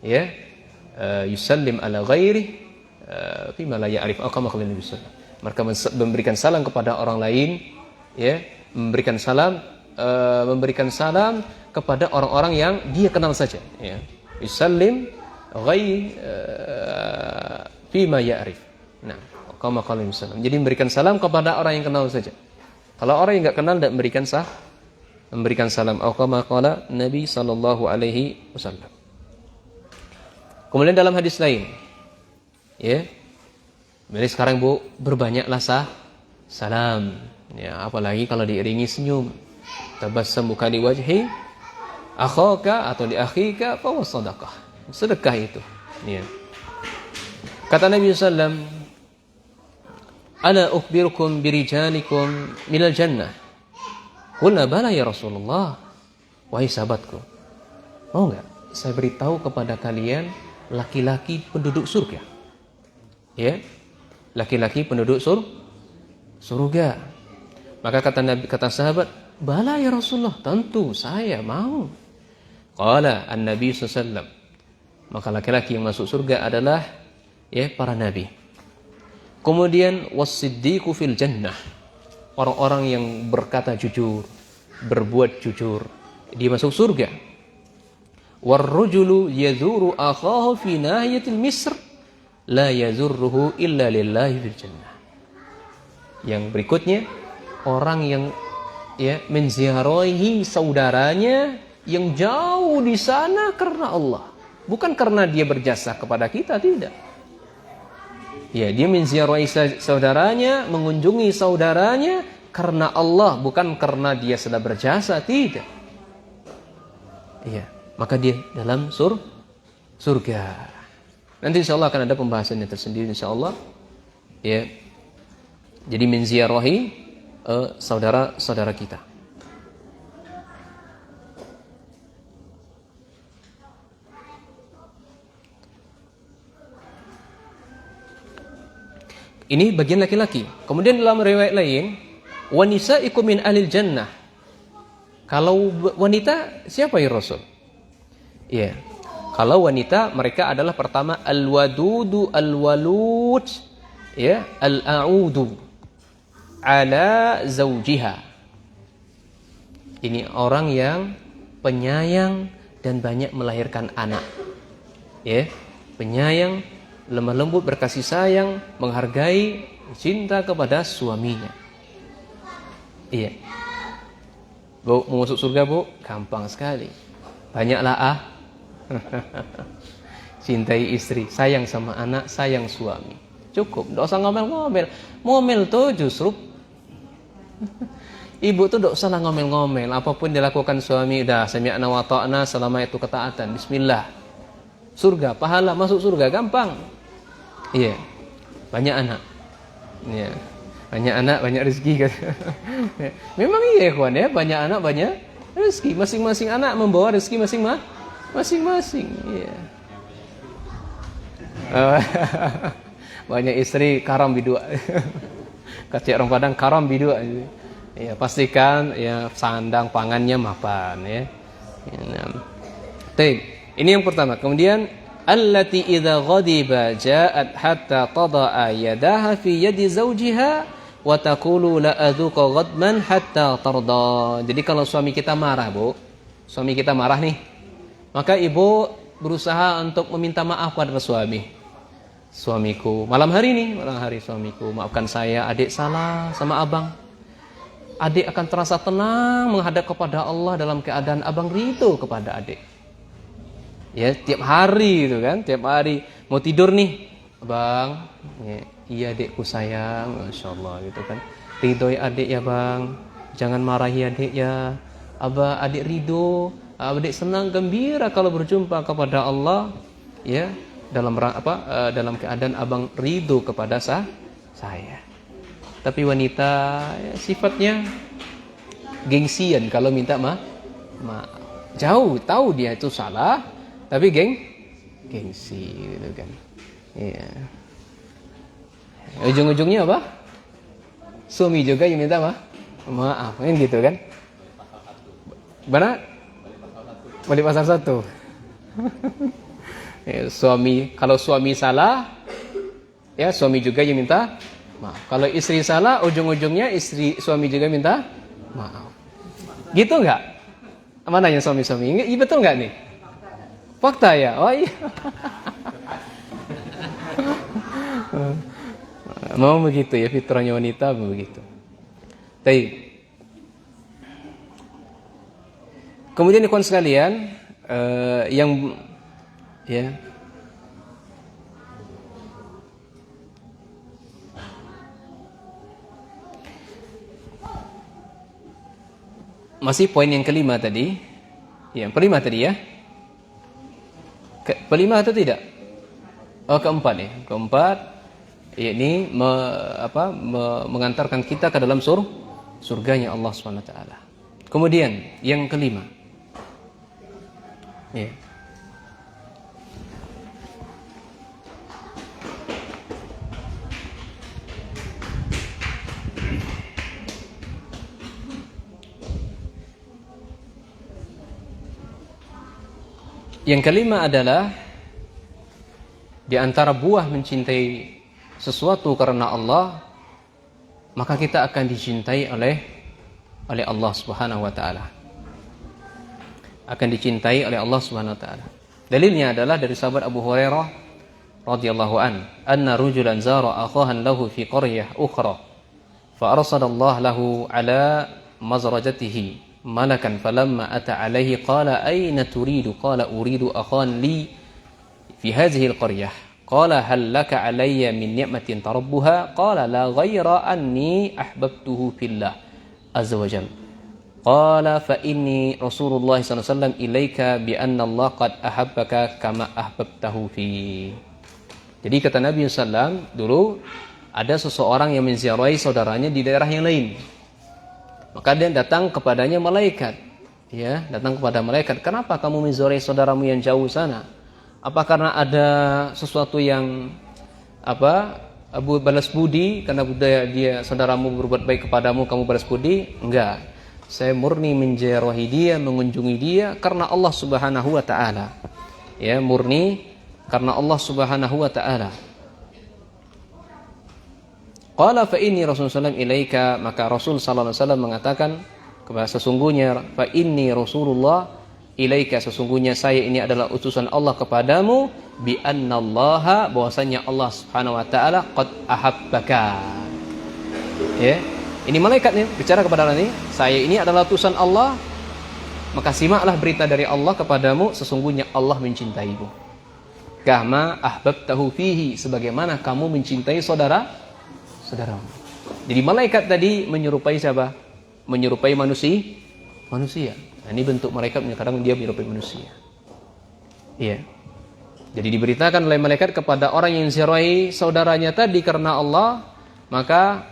ya, yusallim ala ghairi fima la ya'rif, kama qala Nabi sallallahu. Mereka memberikan salam kepada orang lain, ya, memberikan salam kepada orang-orang yang dia kenal saja, ya. Yusallim ghairi fima ya'rif. Nah, kama qala Nabi sallallahu. Jadi memberikan salam kepada orang yang kenal saja. Kalau orang yang enggak kenal tidak memberikan salam, kama qala Nabi sallallahu alaihi wasallam. Kemudian dalam hadis lain, ya, jadi sekarang Bu, berbanyaklah salam. Ya, apalagi kalau diiringi senyum. Tabassamuka li wajhi akhaka atau li akhika fa huwa sadaqah. Sedekah itu. Ya. Kata Nabi sallallahu alaihi wasallam, "Ala ukhbirukum birijalikum minal jannah." Qulna bala ya Rasulullah. Wahai sahabatku, mau enggak saya beritahu kepada kalian laki-laki penduduk surga? Ya. Laki-laki penduduk surga. Maka kata sahabat, bala ya Rasulullah, tentu saya mau. Qala an-nabi sallallahu alaihi wasallam, maka laki-laki yang masuk surga adalah ya para nabi. Kemudian was-siddiqu fil jannah, orang-orang yang berkata jujur, berbuat jujur, dia masuk surga. War-rajulu yazuru akhahu fi nahiyatil misr la yazurruhu illa lillahi fil jannah. Yang berikutnya, orang yang ya menziarahi saudaranya yang jauh di sana karena Allah, bukan karena dia berjasa kepada kita, tidak. Ya, dia menziarahi saudaranya, mengunjungi saudaranya karena Allah, bukan karena dia sedang berjasa, tidak. Iya, maka dia dalam surga. Nanti insyaallah akan ada pembahasannya tersendiri insyaallah. Ya. Jadi menziarahi saudara-saudara kita. Ini bagian laki-laki. Kemudian dalam riwayat lain, wa nisaikum min ahlil jannah. Kalau wanita siapa ya Rasul? Iya. Kalau wanita mereka adalah pertama al-wadudu al-walud, ya, al-a'udu ala zaujiha. Ini orang yang penyayang dan banyak melahirkan anak. Ya, penyayang, lemah lembut, berkasih sayang, menghargai, cinta kepada suaminya. Iya. Bu, mau masuk surga, Bu? Gampang sekali. Banyaklah cintai istri, sayang sama anak, sayang suami. Cukup, enggak usah ngomel-ngomel. Ngomel tuh justru ibu tuh enggak usah ngomel-ngomel. Apapun dilakukan suami, udah sami'na wa ta'na, selama itu ketaatan. Bismillah. Surga, pahala, masuk surga, gampang. Iya. Banyak anak. Iya. Banyak anak, banyak rezeki kan. Memang iya kawan ya, banyak anak, banyak rezeki. Masing-masing anak membawa rezeki masing-masing. Iya. Banyak istri karam bidua. Kata orang Padang karam bidua. Ya, pastikan ya sandang pangannya mapan ya. Baik, ini yang pertama. Kemudian allati idza ghadiba ja'at hatta tada'a yadaha fi yadi zawjiha wa taqulu la adzuqa ghadman hatta tarda. Jadi kalau suami kita marah, Bu. Suami kita marah nih. Maka ibu berusaha untuk meminta maaf pada suami. Suamiku, malam hari suamiku, maafkan saya, adik salah sama abang. Adik akan terasa tenang menghadap kepada Allah dalam keadaan abang ridho kepada adik. Ya, tiap hari itu kan, tiap hari mau tidur nih, Bang. Ya, iya adikku sayang, Masya Allah gitu kan. Ridhoi adik ya Bang, jangan marahi adik ya. Adik ridho, adik senang gembira kalau berjumpa kepada Allah. Ya, dalam keadaan abang ridho kepada saya. Tapi wanita ya, sifatnya gengsian kalau minta maaf. Jauh tahu dia itu salah, tapi gengsi gitu kan. Iya. Ujung-ujungnya apa? Suami juga yang minta maaf, kan gitu kan? Mana? Balik pasal 1. Ya, kalau suami salah, ya suami juga yang minta maaf. Kalau istri salah, ujung-ujungnya suami juga minta maaf. Gitu enggak? Mana yang suami-suami? Ini betul enggak nih? Fakta ya? Oh iya. Mau begitu ya, fitrahnya wanita begitu. Baik. Kemudian ikhwan sekalian, yang ya masih poin yang kelima tadi. Yang kelima tadi ya. Kelima atau tidak? Oh, keempat ya. Keempat yakni mengantarkan kita ke dalam surganya Allah Subhanahu wa taala. Kemudian yang kelima. Ya. Yang kelima adalah di antara buah mencintai sesuatu karena Allah, maka kita akan dicintai oleh Allah Subhanahu wa taala. Akan dicintai oleh Allah Subhanahu wa taala. Dalilnya adalah dari sahabat Abu Hurairah radhiyallahu anna rajulan zara akhahan lahu fi qaryah ukhra fa arsalallahu lahu ala mazrajatihi malakan falamma ata alaihi qala aina turidu qala uridu akhan li fi hadhihi alqaryah qala hal laka alayya min ni'matin tarabbuha qala la ghayra anni ahbabtuhu fillah azza wa jalla qala fa inni rasulullah sallallahu alaihi wasallam ilaika bi anna Allah qad ahabbaka kama ahbabtahu fi. Jadi kata Nabi sallallahu dulu ada seseorang yang menziarahi saudaranya di daerah yang lain. Maka dia datang kepadanya malaikat. Ya, datang kepada malaikat. Kenapa kamu menziarahi saudaramu yang jauh sana? Apa karena ada sesuatu yang balas budi karena dia saudaramu berbuat baik kepadamu, kamu balas budi? Enggak. Saya murni menziarahi dia, mengunjungi dia karena Allah Subhanahu wa taala. Ya, murni karena Allah Subhanahu wa taala. Qala fa inni Rasulullah ilaika, maka Rasul sallallahu alaihi wasallam mengatakan kepada sesungguhnya fa inni Rasulullah ilaika, sesungguhnya saya ini adalah utusan Allah kepadamu bi annallaha, bahwasanya Allah Subhanahu wa taala qad ahabbaka. Ya, ini malaikat nih bicara kepada Nabi, saya ini adalah utusan Allah, maka simaklah berita dari Allah kepadamu, sesungguhnya Allah mencintaimu. Kama ahbabtahu fihi, sebagaimana kamu mencintai saudaramu. Jadi malaikat tadi menyerupai siapa? Menyerupai manusia. Nah, ini bentuk malaikat, kadang dia menyerupai manusia. Iya. Jadi diberitakan oleh malaikat kepada orang yang ziarahi saudaranya tadi karena Allah, maka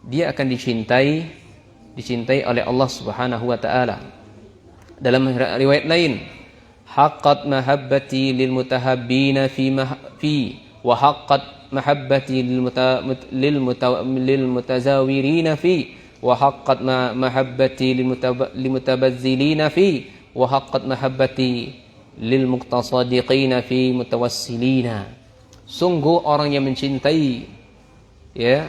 dia akan dicintai oleh Allah Subhanahu wa taala. Dalam riwayat lain, haqqat mahabbati lil mutahabbina fi wa haqqat mahabbati lil mutazawirina fi wa haqqat mahabbati lil mutabazzilina fi wa haqqat mahabbati lil muqtasadiqina fi mutawassilina. Sungguh orang yang mencintai ya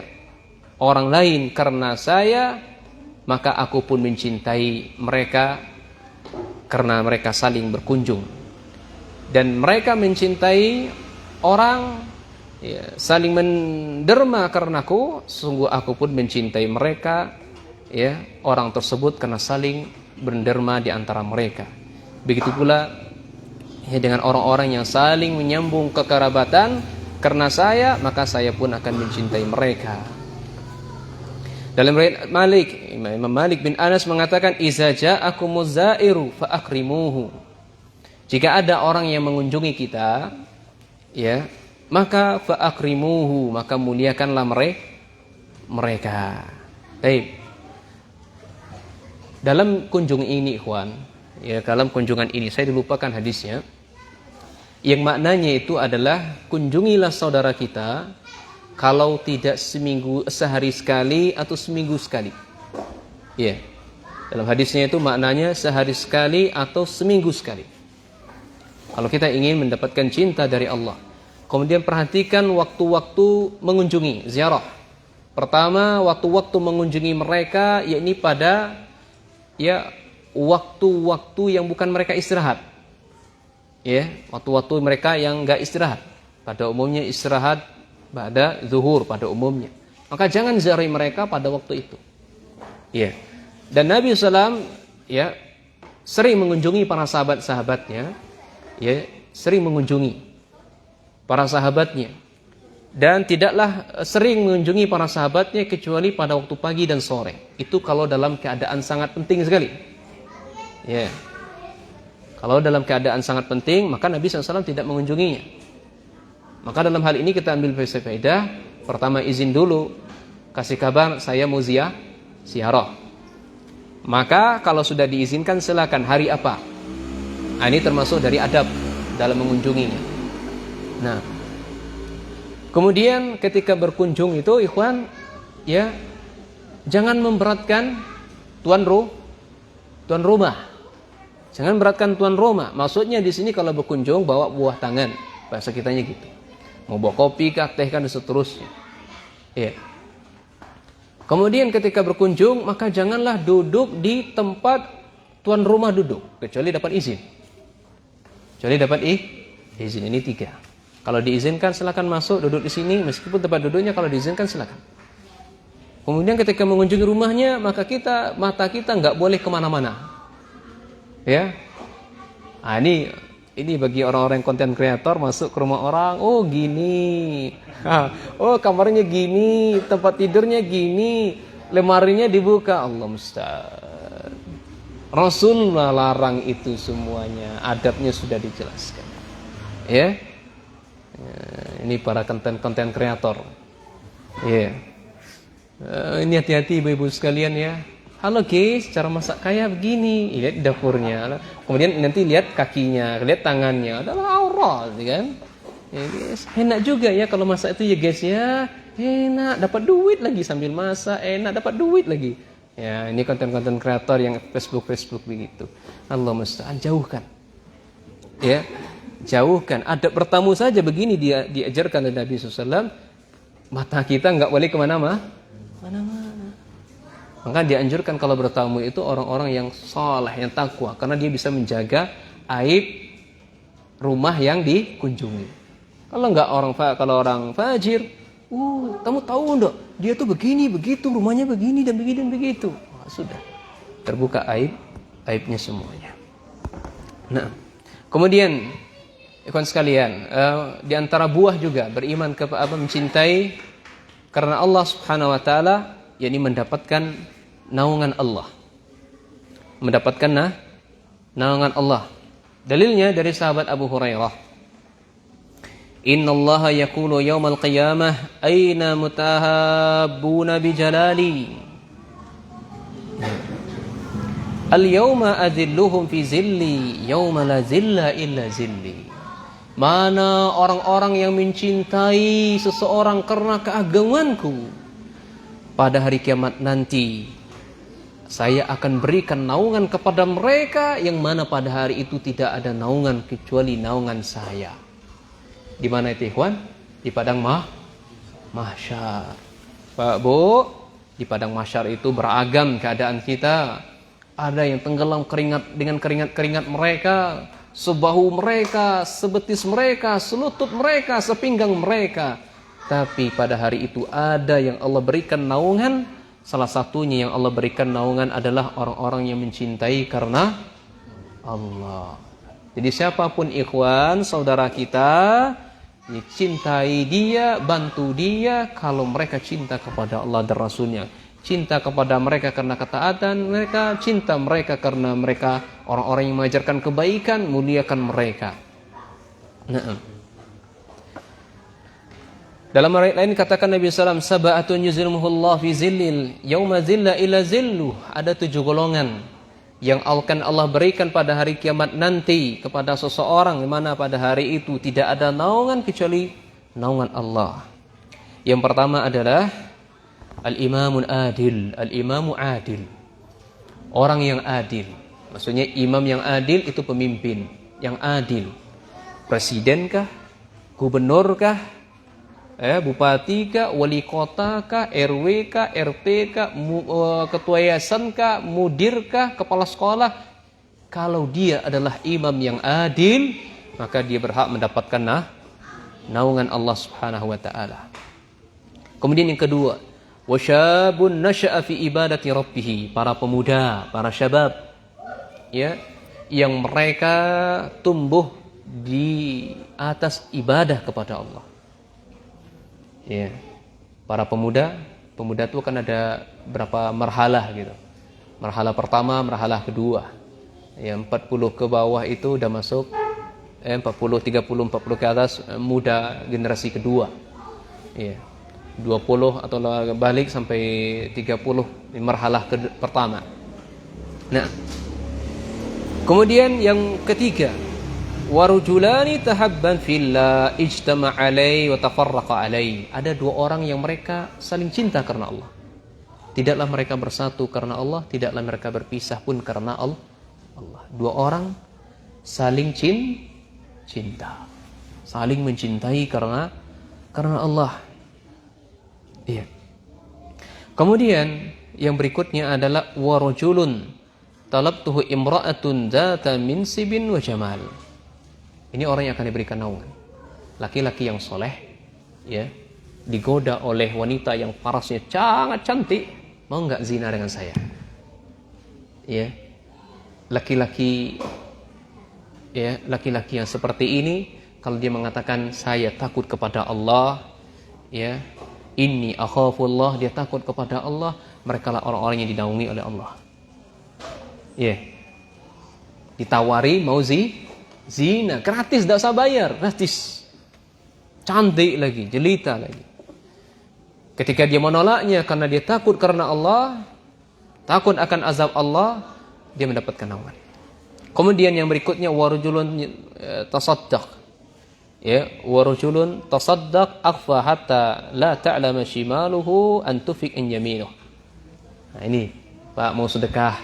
orang lain karena saya, maka aku pun mencintai mereka karena mereka saling berkunjung, dan mereka mencintai orang ya, saling menderma karenaku, sungguh aku pun mencintai mereka ya orang tersebut karena saling berderma di antara mereka. Begitu pula ya dengan orang-orang yang saling menyambung kekerabatan karena saya, maka saya pun akan mencintai mereka. Dalam riwayat Imam Malik bin Anas mengatakan, "Iza ja'akumuz zairu fa akrimuhu." Jika ada orang yang mengunjungi kita, ya, maka fa akrimuhu, maka muliakanlah mereka. Baik. Dalam kunjungan ini, ikhwan, ya, dalam kunjungan ini saya dilupakan hadisnya. Yang maknanya itu adalah kunjungilah saudara kita kalau tidak sehari sekali atau seminggu sekali. Ya. Dalam hadisnya itu maknanya sehari sekali atau seminggu sekali. Kalau kita ingin mendapatkan cinta dari Allah. Kemudian perhatikan waktu-waktu mengunjungi, ziarah. Pertama, waktu-waktu mengunjungi mereka yakni pada ya waktu-waktu yang bukan mereka istirahat. Ya, waktu-waktu mereka yang enggak istirahat. Pada umumnya istirahat pada zuhur pada umumnya. Maka jangan ziarahi mereka pada waktu itu. Ya. Dan Nabi SAW ya sering mengunjungi para sahabat-sahabatnya, ya, sering mengunjungi para sahabatnya. Dan tidaklah sering mengunjungi para sahabatnya kecuali pada waktu pagi dan sore. Itu kalau dalam keadaan sangat penting sekali. Ya. Kalau dalam keadaan sangat penting, maka Nabi SAW tidak mengunjunginya. Maka dalam hal ini kita ambil faedah. Pertama, izin dulu, kasih kabar saya mau ziarah. Maka kalau sudah diizinkan, silakan. Hari apa? Nah, ini termasuk dari adab dalam mengunjunginya. Nah, kemudian ketika berkunjung itu, ikhwan, ya, jangan memberatkan tuan rumah. Jangan beratkan tuan rumah. Maksudnya di sini kalau berkunjung bawa buah tangan, bahasa kitanya gitu. Mau bawa kopi, teh, dan seterusnya. Ya. Kemudian ketika berkunjung, maka janganlah duduk di tempat tuan rumah duduk, kecuali dapat izin. Izin. Ini 3. Kalau diizinkan silakan masuk duduk di sini, meskipun tempat duduknya kalau diizinkan silakan. Kemudian ketika mengunjungi rumahnya, maka mata kita nggak boleh kemana-mana. Ya, nah, ini bagi orang-orang konten kreator masuk ke rumah orang, oh gini, oh kamarnya gini, tempat tidurnya gini, lemarinya dibuka, Allah musta'an. Rasulullah larang itu semuanya, adabnya sudah dijelaskan. Ya, ini para konten kreator. Ya, ini hati-hati ibu-ibu sekalian ya. Halo guys, cara masak kayak begini. Lihat dapurnya. Kemudian nanti lihat kakinya, lihat tangannya. Adalah aurat, kan? Ya, guys. Enak juga ya kalau masak itu ya guys ya. Enak, dapat duit lagi sambil masak. Enak, dapat duit lagi. Ya, ini konten-konten kreator yang Facebook begitu. Allah musta'an, jauhkan. Ya, jauhkan. Adab bertamu saja begini dia diajarkan oleh Nabi SAW. Mata kita nggak boleh kemana-mana. Maka dianjurkan kalau bertamu itu orang-orang yang saleh, yang takwa, karena dia bisa menjaga aib rumah yang dikunjungi. Kalau orang fajir, kamu tahu enggak? Dia tuh begini, begitu, rumahnya begini dan begitu. Sudah terbuka aibnya semuanya. Nah, kemudian ikhwan sekalian, di antara buah juga beriman kepada mencintai karena Allah Subhanahu wa taala, yakni mendapatkan naungan Allah. Mendapatkan naungan Allah. Dalilnya dari sahabat Abu Hurairah. Innallaha yaqulu yaumal qiyamah aina mutahabbuna bi jalali. Al-yawma adhilluhum fi zilli yawma la zilla illa zilli. Mana orang-orang yang mencintai seseorang karena keagamanku? Pada hari kiamat nanti saya akan berikan naungan kepada mereka yang mana pada hari itu tidak ada naungan kecuali naungan saya. Di mana itu ikhwan? Di padang mahsyar. Pak Bu, di padang mahsyar itu beragam keadaan kita. Ada yang tenggelam dengan keringat mereka, sebahu mereka, sebetis mereka, selutut mereka, sepinggang mereka. Tapi pada hari itu ada yang Allah berikan naungan. Salah satunya yang Allah berikan naungan adalah orang-orang yang mencintai karena Allah. Jadi siapapun ikhwan, saudara kita, cintai dia, bantu dia kalau mereka cinta kepada Allah dan Rasulnya. Cinta kepada mereka karena ketaatan mereka, cinta mereka karena mereka orang-orang yang mengajarkan kebaikan, muliakan mereka. Nah, dalam ayat lain katakan Nabi SAW, sab'atun yuzilmuhullah fi zillil yauma zilla ila zilluh. Ada 7 golongan yang akan Allah berikan pada hari kiamat nanti kepada seseorang di mana pada hari itu tidak ada naungan kecuali naungan Allah. Yang pertama adalah al-imamun adil, al-imamu adil. Orang yang adil. Maksudnya imam yang adil itu pemimpin yang adil. Presidenkah? Gubernurkah? Bupati kah, wali kota kah, RW kah, RT kah, ketua yayasan kah, mudir kah, kepala sekolah. Kalau dia adalah imam yang adil, maka dia berhak mendapatkan naungan Allah Subhanahu wa taala. Kemudian yang kedua, wasyabun nasya'a fi ibadati rabbih, para pemuda, para syabab, ya, yang mereka tumbuh di atas ibadah kepada Allah. Ya, para pemuda itu kan ada berapa marhalah gitu. Marhalah pertama, marhalah kedua. Yang 40 ke bawah itu udah masuk 40, 30, 40 ke atas muda generasi kedua. Ya. 20 atau balik sampai 30 di marhalah pertama. Nah, kemudian yang ketiga, warujulani tahabban fillah ijtama' alai wa tafarraqa alai. Ada dua orang yang mereka saling cinta karena Allah. Tidaklah mereka bersatu karena Allah, tidaklah mereka berpisah pun karena Allah. Dua orang saling cinta, saling mencintai karena Allah. Iya. Kemudian yang berikutnya adalah warajulun talabtuhu imra'atun dzata minsibin wa jamal. Ini orang yang akan diberikan naungan. Laki-laki yang soleh, ya, digoda oleh wanita yang parasnya sangat cantik, mau nggak zina dengan saya? Ya. Laki-laki yang seperti ini, kalau dia mengatakan saya takut kepada Allah, ya, inni akhafullah, dia takut kepada Allah, mereka lah orang-orang yang dinaungi oleh Allah. Ya. Ditawari mau zina, gratis, tidak usah bayar, gratis. Cantik lagi, jelita lagi. Ketika dia menolaknya karena dia takut karena Allah, takut akan azab Allah, dia mendapatkan naungan. Kemudian yang berikutnya warujulun tasaddaq. Ya, warujulun tasaddaq akhfa hatta la ta'lama shimaluhu an tufiq in yaminuh. Nah, ini Pak mau sedekah.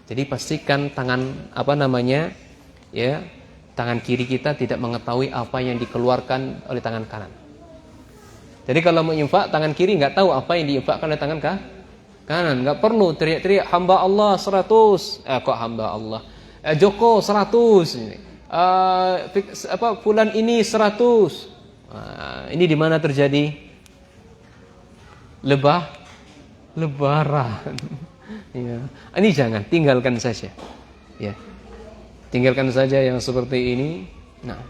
Jadi pastikan tangan ya, tangan kiri kita tidak mengetahui apa yang dikeluarkan oleh tangan kanan. Jadi kalau mau infak, tangan kiri nggak tahu apa yang diinfakkan oleh tangan kanan. Nggak perlu teriak-teriak hamba Allah 100. Kok hamba Allah? Joko 100. Bulan ini 100. Ini di mana terjadi? Lebaran. Ya. Ini jangan, tinggalkan saja. Ya. Tinggalkan saja yang seperti ini. Nah,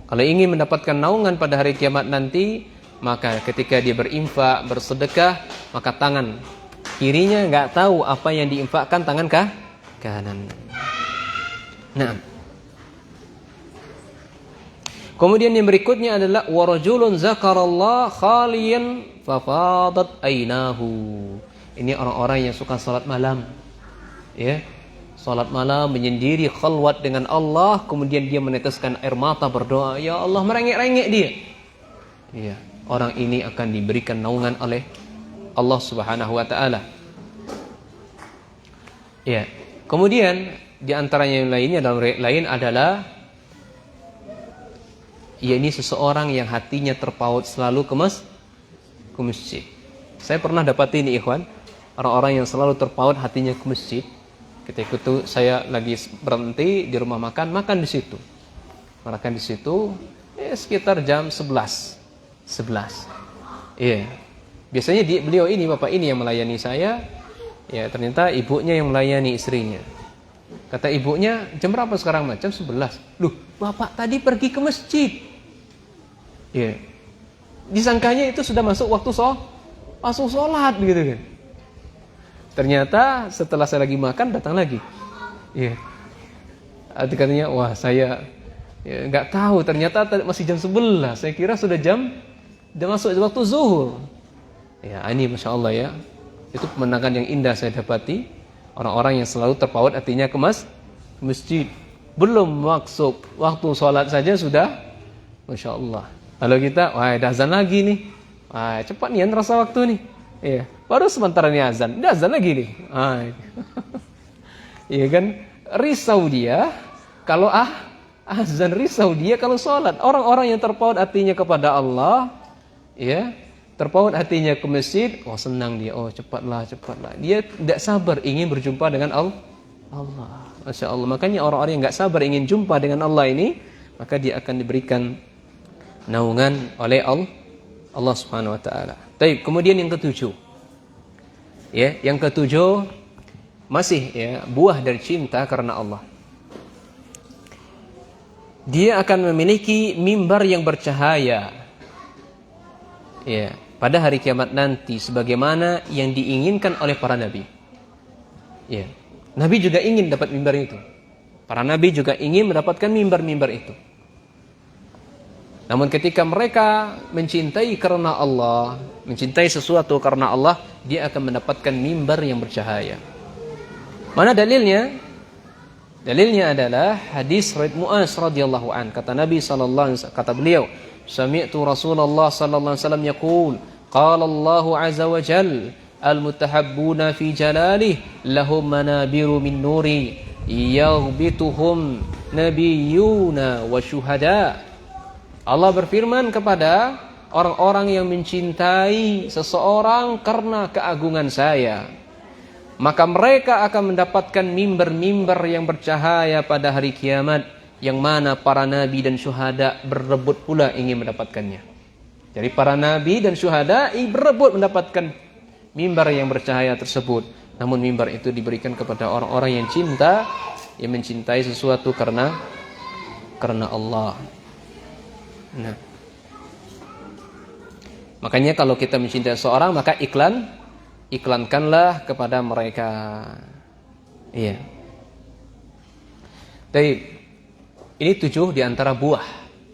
kalau ingin mendapatkan naungan pada hari kiamat nanti, maka ketika dia berinfak, bersedekah, maka tangan kirinya nggak tahu apa yang diinfakkan tangan kanan. Nah, kemudian yang berikutnya adalah warajulun zakarallah khaliyan fafadat ainahu. Ini orang-orang yang suka salat malam. Ya. Salat malam menyendiri khalwat dengan Allah, kemudian dia meneteskan air mata berdoa, ya Allah, merengek-rengek dia. Iya, orang ini akan diberikan naungan oleh Allah Subhanahu wa taala. Ya. Kemudian di antaranya yang lainnya dalam lain adalah ini seseorang yang hatinya terpaut selalu ke masjid. Saya pernah dapat ini ikhwan, orang-orang yang selalu terpaut hatinya ke masjid. Ketika itu saya lagi berhenti di rumah makan di situ. Makan di situ sekitar jam 11. Iya. Biasanya beliau ini, bapak ini yang melayani saya. Ya, ternyata ibunya yang melayani istrinya. Kata ibunya, jam berapa sekarang, Mas? Jam 11. Loh, bapak tadi pergi ke masjid. Ya. Disangkanya itu sudah masuk waktu sholat gitu kan. Ternyata setelah saya lagi makan datang lagi. Ya. Katanya, wah saya nggak tahu, ternyata masih jam 11. Saya kira sudah masuk waktu zuhur. Ya, ini Masya Allah ya. Itu pemandangan yang indah saya dapati. Orang-orang yang selalu terpaut hatinya ke masjid. Belum masuk waktu sholat saja sudah Masya Allah. Kalau kita, wah dah azan lagi nih. Wah cepat nih rasa waktu nih. Iya, baru sebentar nih azan. Dah azan lagi nih. Iya kan, risau dia kalau azan, risau dia kalau sholat. Orang-orang yang terpaut hatinya kepada Allah, ya, terpaut hatinya ke masjid, oh senang dia, oh cepatlah. Dia tidak sabar ingin berjumpa dengan Allah. Masya Allah. Makanya orang-orang yang nggak sabar ingin jumpa dengan Allah ini, maka dia akan diberikan naungan oleh Allah Subhanahu wa taala. Baik, kemudian yang ketujuh. Ya, yang ketujuh masih ya buah dari cinta karena Allah. Dia akan memiliki mimbar yang bercahaya. Ya, pada hari kiamat nanti sebagaimana yang diinginkan oleh para nabi. Ya. Nabi juga ingin dapat mimbar itu. Para nabi juga ingin mendapatkan mimbar-mimbar itu. Namun ketika mereka mencintai karena Allah, mencintai sesuatu karena Allah, dia akan mendapatkan mimbar yang bercahaya. Mana dalilnya? Dalilnya adalah hadis Mu'az radhiyallahu an. Kata Nabi sallallahu alaihi wasallam, kata beliau, "Sami'tu Rasulullah sallallahu alaihi wasallam yaqul, qala Allahu azza wa jalla, al-mutahabbuna fi jalalih lahum manabiru min nuri, yaghbituhum nabiyyuna wa syuhada." Allah berfirman kepada orang-orang yang mencintai seseorang karena keagungan saya, maka mereka akan mendapatkan mimbar-mimbar yang bercahaya pada hari kiamat, yang mana para nabi dan syuhada berebut pula ingin mendapatkannya. Jadi para nabi dan syuhada berebut mendapatkan mimbar yang bercahaya tersebut. Namun mimbar itu diberikan kepada orang-orang yang cinta, yang mencintai sesuatu karena Allah. Nah, makanya kalau kita mencintai seorang, maka iklankanlah kepada mereka. Iya. Baik. Ini 7 di antara buah.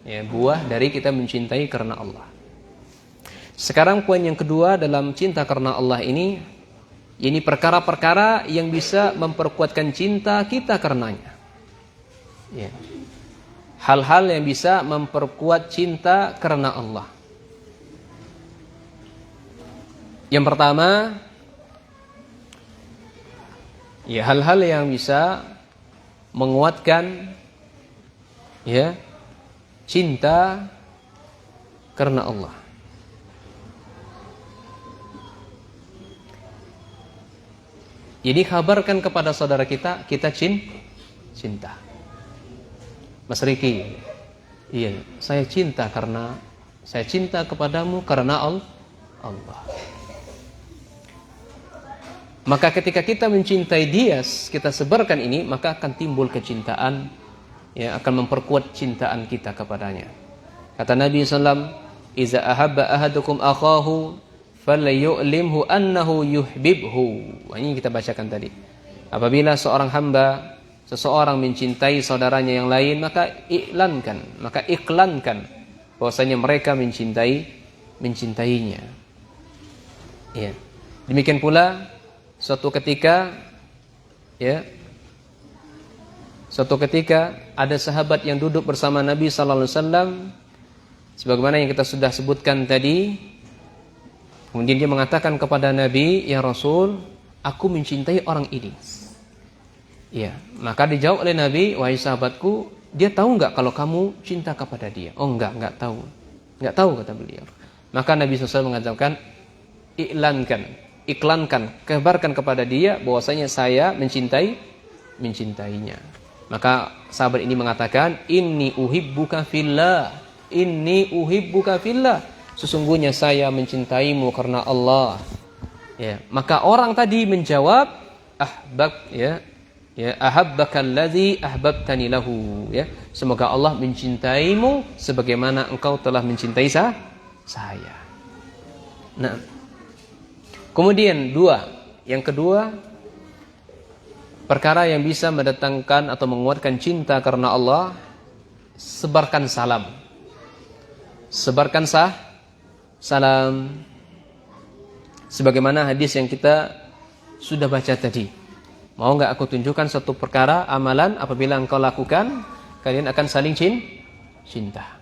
Ya, buah dari kita mencintai karena Allah. Sekarang poin yang kedua dalam cinta karena Allah ini perkara-perkara yang bisa memperkuatkan cinta kita karenanya. Ya. Hal-hal yang bisa memperkuat cinta karena Allah. Yang pertama, ya, hal-hal yang bisa menguatkan ya cinta karena Allah. Jadi kabarkan kepada saudara kita cinta. Mas Riki, iya, saya cinta kepadamu karena Allah. Maka ketika kita mencintai dia, kita sebarkan ini, maka akan timbul kecintaan, ya, akan memperkuat cintaan kita kepadanya. Kata Nabi SAW, "Iza ahabba ahadukum akhahu falyu'limhu annahu yuhibbuhu." Ini kita bacakan tadi. Apabila seseorang mencintai saudaranya yang lain, maka iklankan bahwasanya mereka mencintainya. Ya. Demikian pula suatu ketika ada sahabat yang duduk bersama Nabi sallallahu alaihi wasallam, sebagaimana yang kita sudah sebutkan tadi. Kemudian dia mengatakan kepada Nabi, "Ya Rasul, aku mencintai orang ini." Ya, maka dijawab oleh Nabi, "Wahai sahabatku, dia tahu enggak kalau kamu cinta kepada dia?" "Oh, enggak tahu." "Enggak tahu," kata beliau. Maka Nabi SAW mengatakan, iklankan, kabarkan kepada dia bahwasanya saya mencintainya. Maka sahabat ini mengatakan, "Inni uhibbuka fillah. Sesungguhnya saya mencintaimu karena Allah." Ya, maka orang tadi menjawab, ahabbakallazi ahbabtani lahu, ya, semoga Allah mencintaimu sebagaimana engkau telah mencintai saya. Nah, kemudian yang kedua, perkara yang bisa mendatangkan atau menguatkan cinta karena Allah, sebarkan salam. Salam sebagaimana hadis yang kita sudah baca tadi. Mau enggak aku tunjukkan satu perkara amalan, apabila engkau lakukan, kalian akan saling cinta.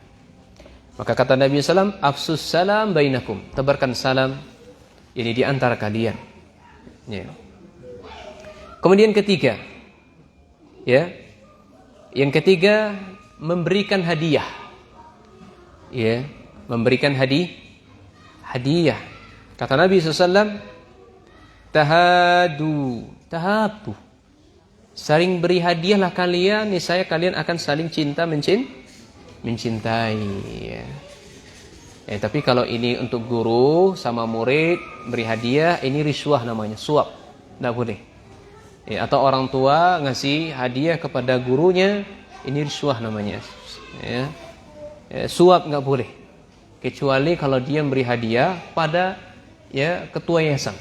Maka kata Nabi SAW, "Afsus salam bainakum." Tebarkan salam ini di antara kalian. Ya. Kemudian ketiga, ya. Yang ketiga, memberikan hadiah. Ya, memberikan hadiah. Kata Nabi SAW, tahabu. Saling beri hadiahlah kalian, niscaya kalian akan saling cinta mencintai. Ya. Tapi kalau ini untuk guru sama murid beri hadiah, ini riswah namanya, suap, tidak boleh. Ya, atau orang tua ngasih hadiah kepada gurunya, ini riswah namanya. Ya. Suap nggak boleh, kecuali kalau dia memberi hadiah pada ketua yayasan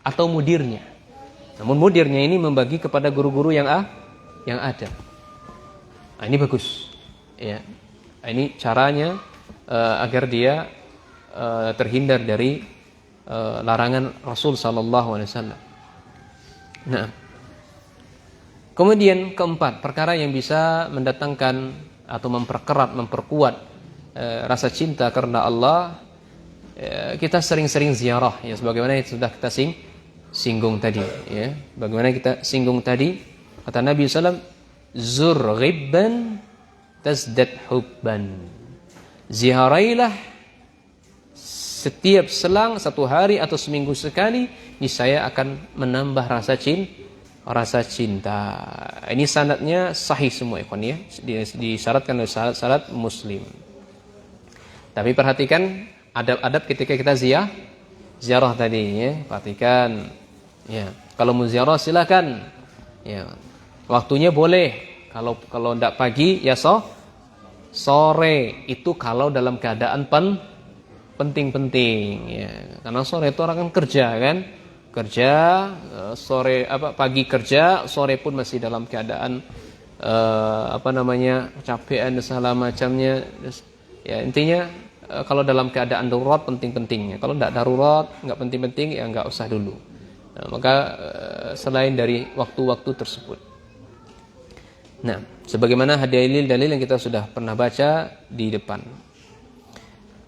atau mudirnya. Namun mudirnya ini membagi kepada guru-guru yang ada. Nah, ini bagus. Ya. Ini caranya agar dia terhindar dari larangan Rasul sallallahu alaihi wasallam. Nah, kemudian keempat, perkara yang bisa mendatangkan atau memperkuat rasa cinta karena Allah, kita sering-sering ziarah, ya, sebagaimana yang sudah kita singgung tadi, ya. Bagaimana kita singgung tadi, kata Nabi SAW, zur ghibban tazdad hubban. Ziarailah setiap selang 1 hari atau seminggu sekali, niscaya akan menambah rasa cinta. Ini sanadnya sahih semua, ikhwan, ya. Disyaratkan oleh syarat Muslim. Tapi perhatikan adab-adab ketika kita ziarah tadi, ya. Perhatikan, ya. Kalau mau ziarah silakan, ya. Waktunya boleh. Kalau tidak pagi, ya sore. Itu kalau dalam keadaan penting-penting, ya. Karena sore itu orang kan kerja, sore pagi kerja, sore pun masih dalam keadaan capean dan segala macamnya. Ya, intinya kalau dalam keadaan darurat penting-pentingnya. Kalau tidak darurat, nggak penting-penting, ya nggak usah dulu. Nah, maka selain dari waktu-waktu tersebut. Nah, sebagaimana dalil yang kita sudah pernah baca di depan.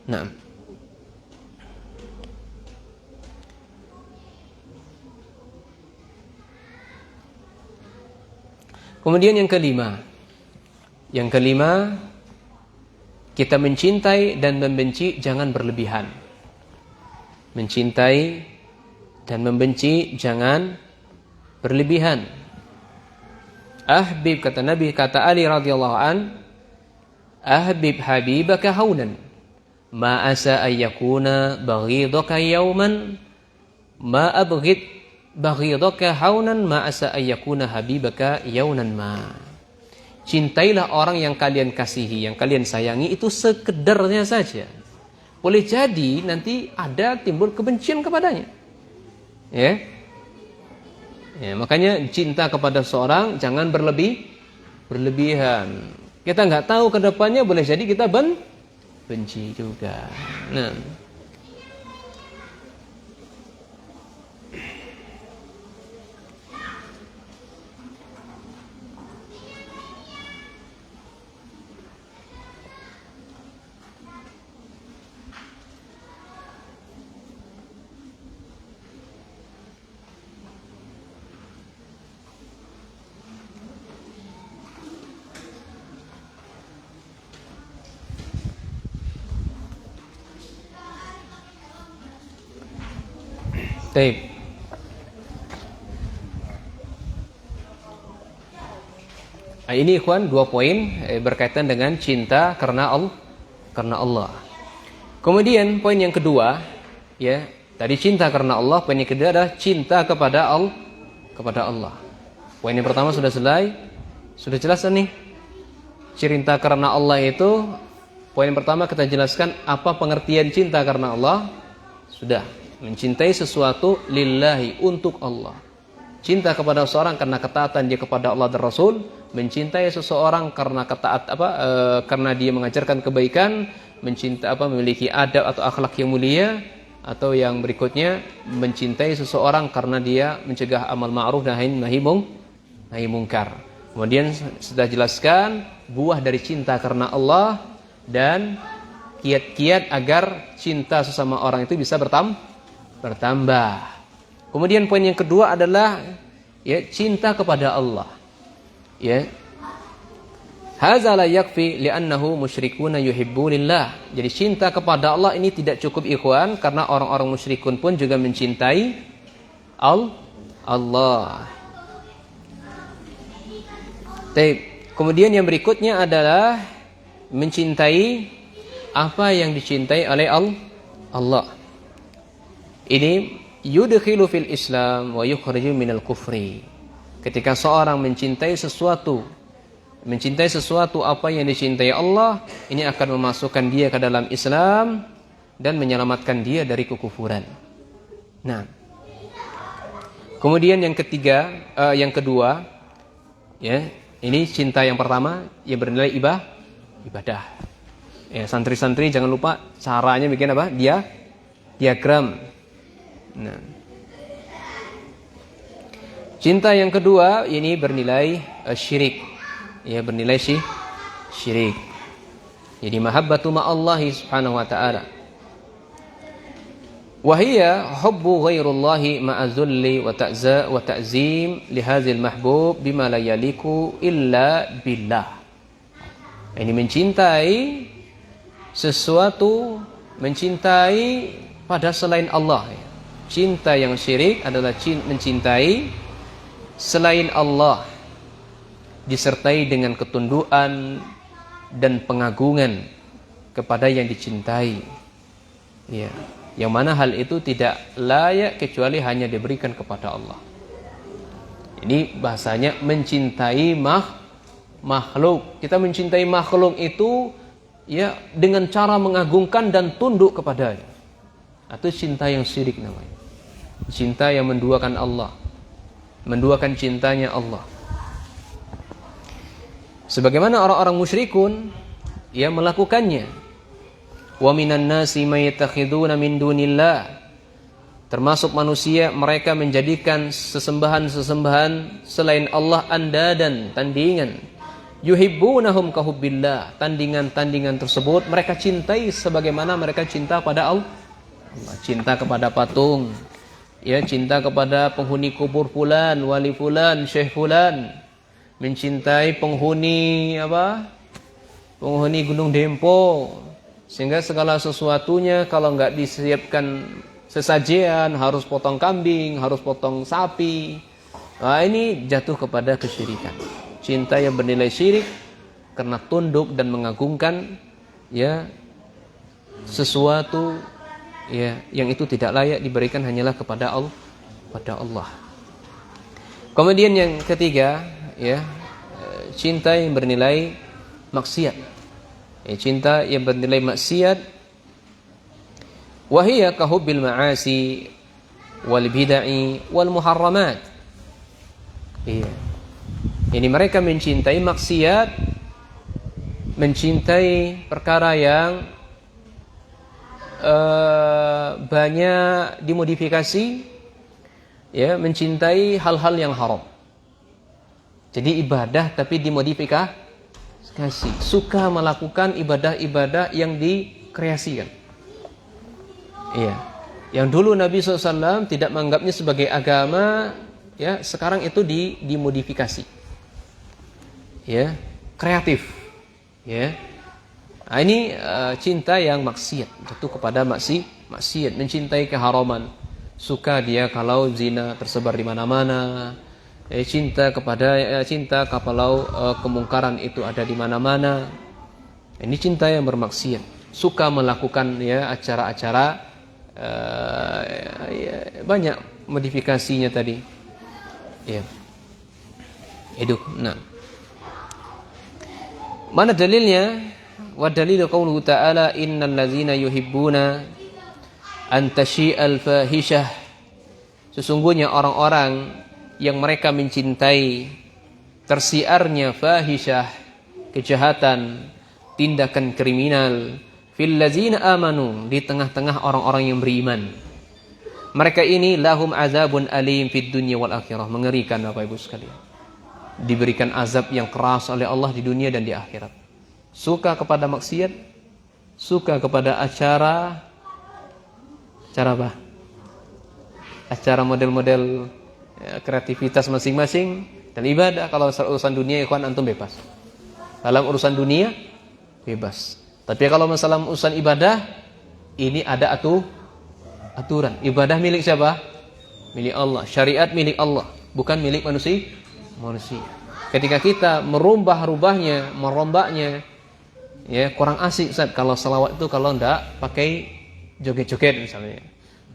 Nah, kemudian yang kelima, kita mencintai dan membenci jangan berlebihan. Mencintai dan membenci jangan berlebihan. Ahbib, kata Nabi, kata Ali radhiyallahu an, ahbib habibaka haunan, ma asa ayyakuna baghidaka yawman, ma abghid baghidaka haunan, ma asa ayyakuna habibaka yawnan ma. Cintailah orang yang kalian kasihi, yang kalian sayangi, itu sekedarnya saja. Boleh jadi nanti ada timbul kebencian kepadanya. Ya. Ya, makanya cinta kepada seorang jangan berlebihan. Kita nggak tahu ke depannya, boleh jadi kita benci juga. Nah, baik. Nah, ini ikhwan 2 poin berkaitan dengan cinta karena Allah. Kemudian poin yang kedua, ya, tadi cinta karena Allah, poin yang kedua adalah cinta kepada Allah. Poin yang pertama sudah jelas nih. Cinta karena Allah itu, poin pertama kita jelaskan apa pengertian cinta karena Allah. Sudah. Mencintai sesuatu lillahi, untuk Allah. Cinta kepada seseorang karena ketaatan dia kepada Allah dan Rasul. Mencintai seseorang karena karena dia mengajarkan kebaikan, memiliki adab atau akhlak yang mulia. Atau yang berikutnya, mencintai seseorang karena dia mencegah amal ma'ruf dan nahi mungkar. Kemudian sudah jelaskan buah dari cinta karena Allah dan kiat-kiat agar cinta sesama orang itu bisa bertambah. Kemudian poin yang kedua adalah, ya, cinta kepada Allah. Ya. Hadza la yakfi li'annahu musyrikuna yuhibbu lillah. Jadi cinta kepada Allah ini tidak cukup, ikhwan, karena orang-orang musyrikun pun juga mencintai Allah. Kemudian yang berikutnya adalah mencintai apa yang dicintai oleh Allah. Ini yudkhilu fil Islam wa yukhriju minal kufri. Ketika seorang mencintai sesuatu apa yang dicintai Allah, ini akan memasukkan dia ke dalam Islam dan menyelamatkan dia dari kekufuran. Nah, Kemudian yang ketiga, yang kedua, ya, ini cinta yang pertama yang bernilai ibadah. Ya, santri-santri jangan lupa caranya bikin apa? Diagram. Nah. Cinta yang kedua ini bernilai syirik. Ya, bernilai syirik. Jadi mahabbatu ma'allahi subhanahu wa ta'ala. Wahiyya hubbu ghairullahi ma'azulli wa ta'zim lihazil mahbub bima la yaliku illa billah. Ini mencintai sesuatu, mencintai pada selain Allah. Cinta yang syirik adalah mencintai selain Allah, disertai dengan ketundukan dan pengagungan kepada yang dicintai. Ya. Yang mana hal itu tidak layak kecuali hanya diberikan kepada Allah. Ini bahasanya mencintai makhluk. Kita mencintai makhluk itu ya dengan cara mengagungkan dan tunduk kepadanya. Itu cinta yang syirik namanya. Cinta yang menduakan Allah, menduakan cintanya Allah. Sebagaimana orang-orang musyrikun yang melakukannya. Wa minan nasi may yattakhiduna min dunillah, termasuk manusia mereka menjadikan sesembahan-sesembahan selain Allah andadan, tandingan. Yuhibbunahum kahubbillah, tandingan-tandingan tersebut mereka cintai sebagaimana mereka cinta pada Allah. Cinta kepada patung, ya, cinta kepada penghuni kubur fulan, wali fulan, syekh fulan, mencintai penghuni penghuni Gunung Dempo, sehingga segala sesuatunya kalau nggak disiapkan sesajian harus potong kambing, harus potong sapi. Nah, ini jatuh kepada kesyirikan. Cinta yang bernilai syirik karena tunduk dan mengagungkan ya sesuatu ya yang itu tidak layak diberikan hanyalah kepada Allah. Kemudian yang ketiga ya, cinta yang bernilai maksiat. Cinta yang bernilai maksiat, wahiyya kahubbil ma'asi wal bid'i wal muharramat. Iya. Ini mereka mencintai maksiat, mencintai perkara yang banyak dimodifikasi, ya, mencintai hal-hal yang haram. Jadi ibadah tapi dimodifikasi. Suka melakukan ibadah-ibadah yang dikreasikan. Iya. Yang dulu Nabi SAW tidak menganggapnya sebagai agama, ya, sekarang itu dimodifikasi. Ya, kreatif. Ya. Nah, ini cinta yang maksiat, jatuh kepada maksiat, mencintai keharaman. Suka dia kalau zina tersebar di mana-mana. Cinta kalau kemungkaran itu ada di mana-mana. Ini cinta yang bermaksiat. Suka melakukan ya acara-acara ya, banyak modifikasinya tadi. Ya. Itu. Nah. Mana dalilnya? Wa dalilu qauluhu ta'ala innal ladzina yuhibbuna an tashi'al fahishah. Sesungguhnya orang-orang yang mereka mencintai tersiarnya fahisyah, kejahatan, tindakan kriminal, fil ladzina amanu, di tengah-tengah orang-orang yang beriman. Mereka ini lahum azabun alim fid dunya wal akhirah, mengerikan Bapak Ibu sekalian. Diberikan azab yang keras oleh Allah di dunia dan di akhirat. Suka kepada maksiat, suka kepada acara apa? Acara model-model kreativitas masing-masing dan ibadah. Kalau urusan dunia ikhwan antum bebas. Dalam urusan dunia bebas. Tapi kalau masalah urusan ibadah ini ada aturan. Ibadah milik siapa? Milik Allah. Syariat milik Allah, bukan milik manusia. Ketika kita merombaknya, ya kurang asik Ustaz kalau salawat itu kalau enggak pakai joget-joget misalnya.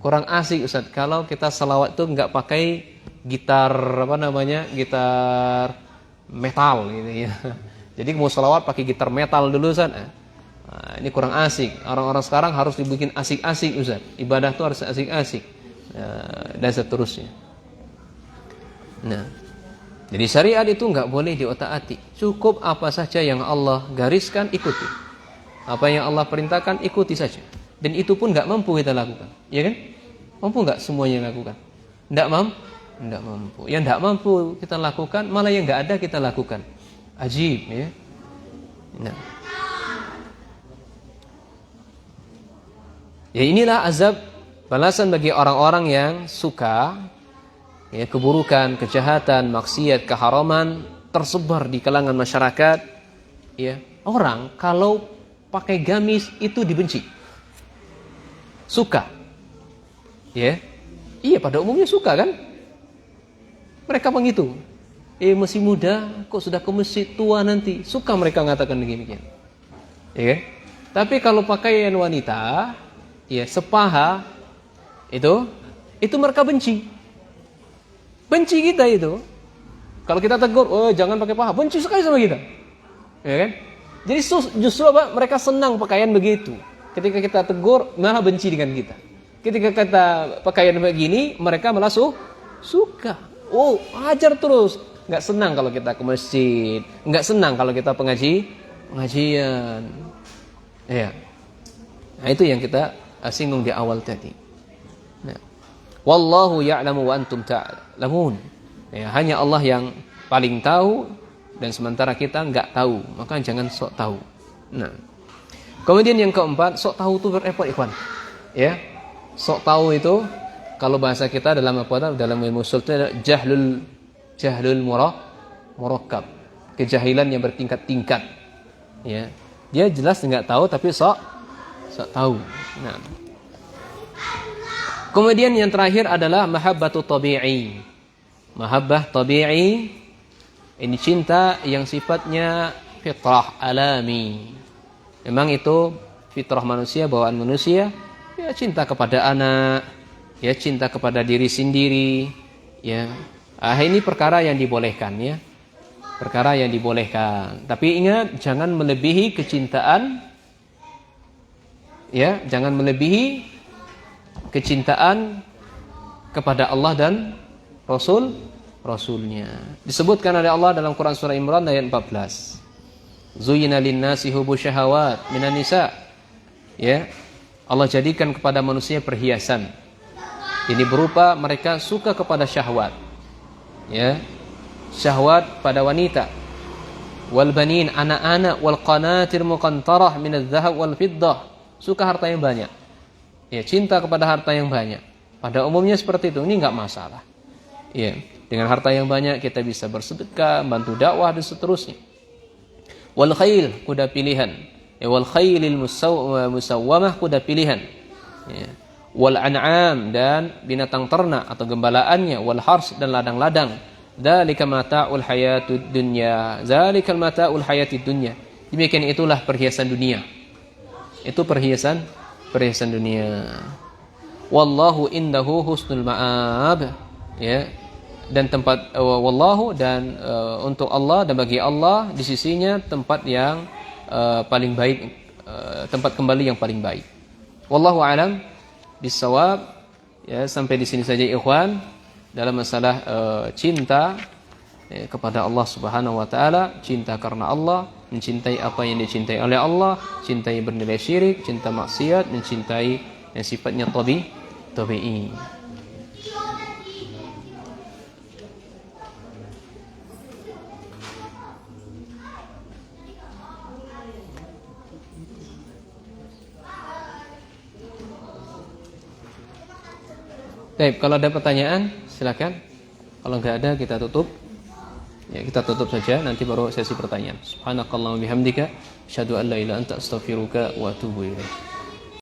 Kurang asik Ustaz kalau kita salawat itu enggak pakai gitar gitar metal gitu ya. Jadi mau salawat pakai gitar metal dulu Ustaz. Nah, ini kurang asik. Orang-orang sekarang harus dibikin asik-asik Ustaz. Ibadah itu harus asik-asik. Dan seterusnya. Nah, jadi syariat itu nggak boleh diotak-atik. Cukup apa saja yang Allah gariskan, ikuti. Apa yang Allah perintahkan, ikuti saja. Dan itu pun nggak mampu kita lakukan, ya kan? Mampu nggak semuanya lakukan? Nggak mampu. Nggak mampu. Yang nggak mampu kita lakukan, malah yang nggak ada kita lakukan. Ajib, ya. Nah, ya inilah azab balasan bagi orang-orang yang suka ya, keburukan, kejahatan, maksiat, keharaman tersebar di kalangan masyarakat. Ya, orang kalau pakai gamis itu dibenci, suka. Ya, iya pada umumnya suka kan? Mereka menghitung, masih muda, kok sudah ke masjid, tua nanti. Suka mereka mengatakan begini. Ya kan? Tapi kalau pakaian wanita, ya sepaha, itu mereka benci. Benci kita itu. Kalau kita tegur, oh jangan pakai paha, benci sekali sama kita. Ya kan? Jadi justru apa? Mereka senang pakaian begitu. Ketika kita tegur, malah benci dengan kita. Ketika kita pakaian begini, mereka malah suka. Oh, ajar terus. Nggak senang kalau kita ke masjid, nggak senang kalau kita pengajian. Ya. Nah, itu yang kita singgung di awal tadi. Nah, wallahu ya'lamu wa antum ta'lamun. Ya, hanya Allah yang paling tahu dan sementara kita nggak tahu, maka jangan sok tahu. Nah, kemudian yang keempat, sok tahu itu berepot, ikhwan. Ya, sok tahu itu kalau bahasa kita dalam ilmu usul itu adalah jahlul murakkab, kejahilan yang bertingkat-tingkat. Ya, dia jelas nggak tahu tapi sok tahu. Nah, kemudian yang terakhir adalah mahabbatu tabi'i. Mahabbah tabi'i ini cinta yang sifatnya fitrah alami. Memang itu fitrah manusia, bawaan manusia. Ya, cinta kepada anak, ya cinta kepada diri sendiri, ya. Ini perkara yang dibolehkan, ya. Perkara yang dibolehkan. Tapi ingat, jangan melebihi kecintaan, ya, jangan melebihi kecintaan kepada Allah dan Rasulnya. Disebutkan oleh Allah dalam Quran surah Imran ayat 14. Zuyyina lin-nasi hubbu syahawat minan nisa. Ya. Allah jadikan kepada manusia perhiasan. Ini berupa mereka suka kepada syahwat. Ya. Syahwat pada wanita. Wal banin, anak-anak, wal qanatir muqantarah minadh-dhahab wal fiddah. Suka harta yang banyak. Ya, cinta kepada harta yang banyak. Pada umumnya seperti itu, ini enggak masalah. Ya, dengan harta yang banyak kita bisa bersedekah, bantu dakwah dan seterusnya. Wal khail, kuda pilihan. Ya, wal khailil musawwamah, kuda pilihan. Ya. Wal an'am, dan binatang ternak atau gembalaannya, wal hars, dan ladang-ladang. Dzalika mata'ul hayatid dunya. Dzalikal mata'ul hayatid dunya. Demikian itulah perhiasan dunia. Itu perhiasan dunia. Wallahu indahu husnul ma'ab. Ya. Dan tempat wallahu, dan untuk Allah dan bagi Allah di sisinya tempat yang paling baik, tempat kembali yang paling baik. Wallahu alam bisawab. Ya, sampai di sini saja ikhwan dalam masalah cinta kepada Allah Subhanahu wa taala, cinta karena Allah, mencintai apa yang dicintai oleh Allah, cintai bernilai syirik, cinta maksiat, mencintai yang sifatnya tabi'i. Baik, kalau ada pertanyaan silakan. Kalau enggak ada kita tutup. Ya, kita tutup saja, nanti baru sesi pertanyaan. Subhanakallahumma bihamdika asyhadu an la ilaha illa anta astaghfiruka wa atubu ilaik.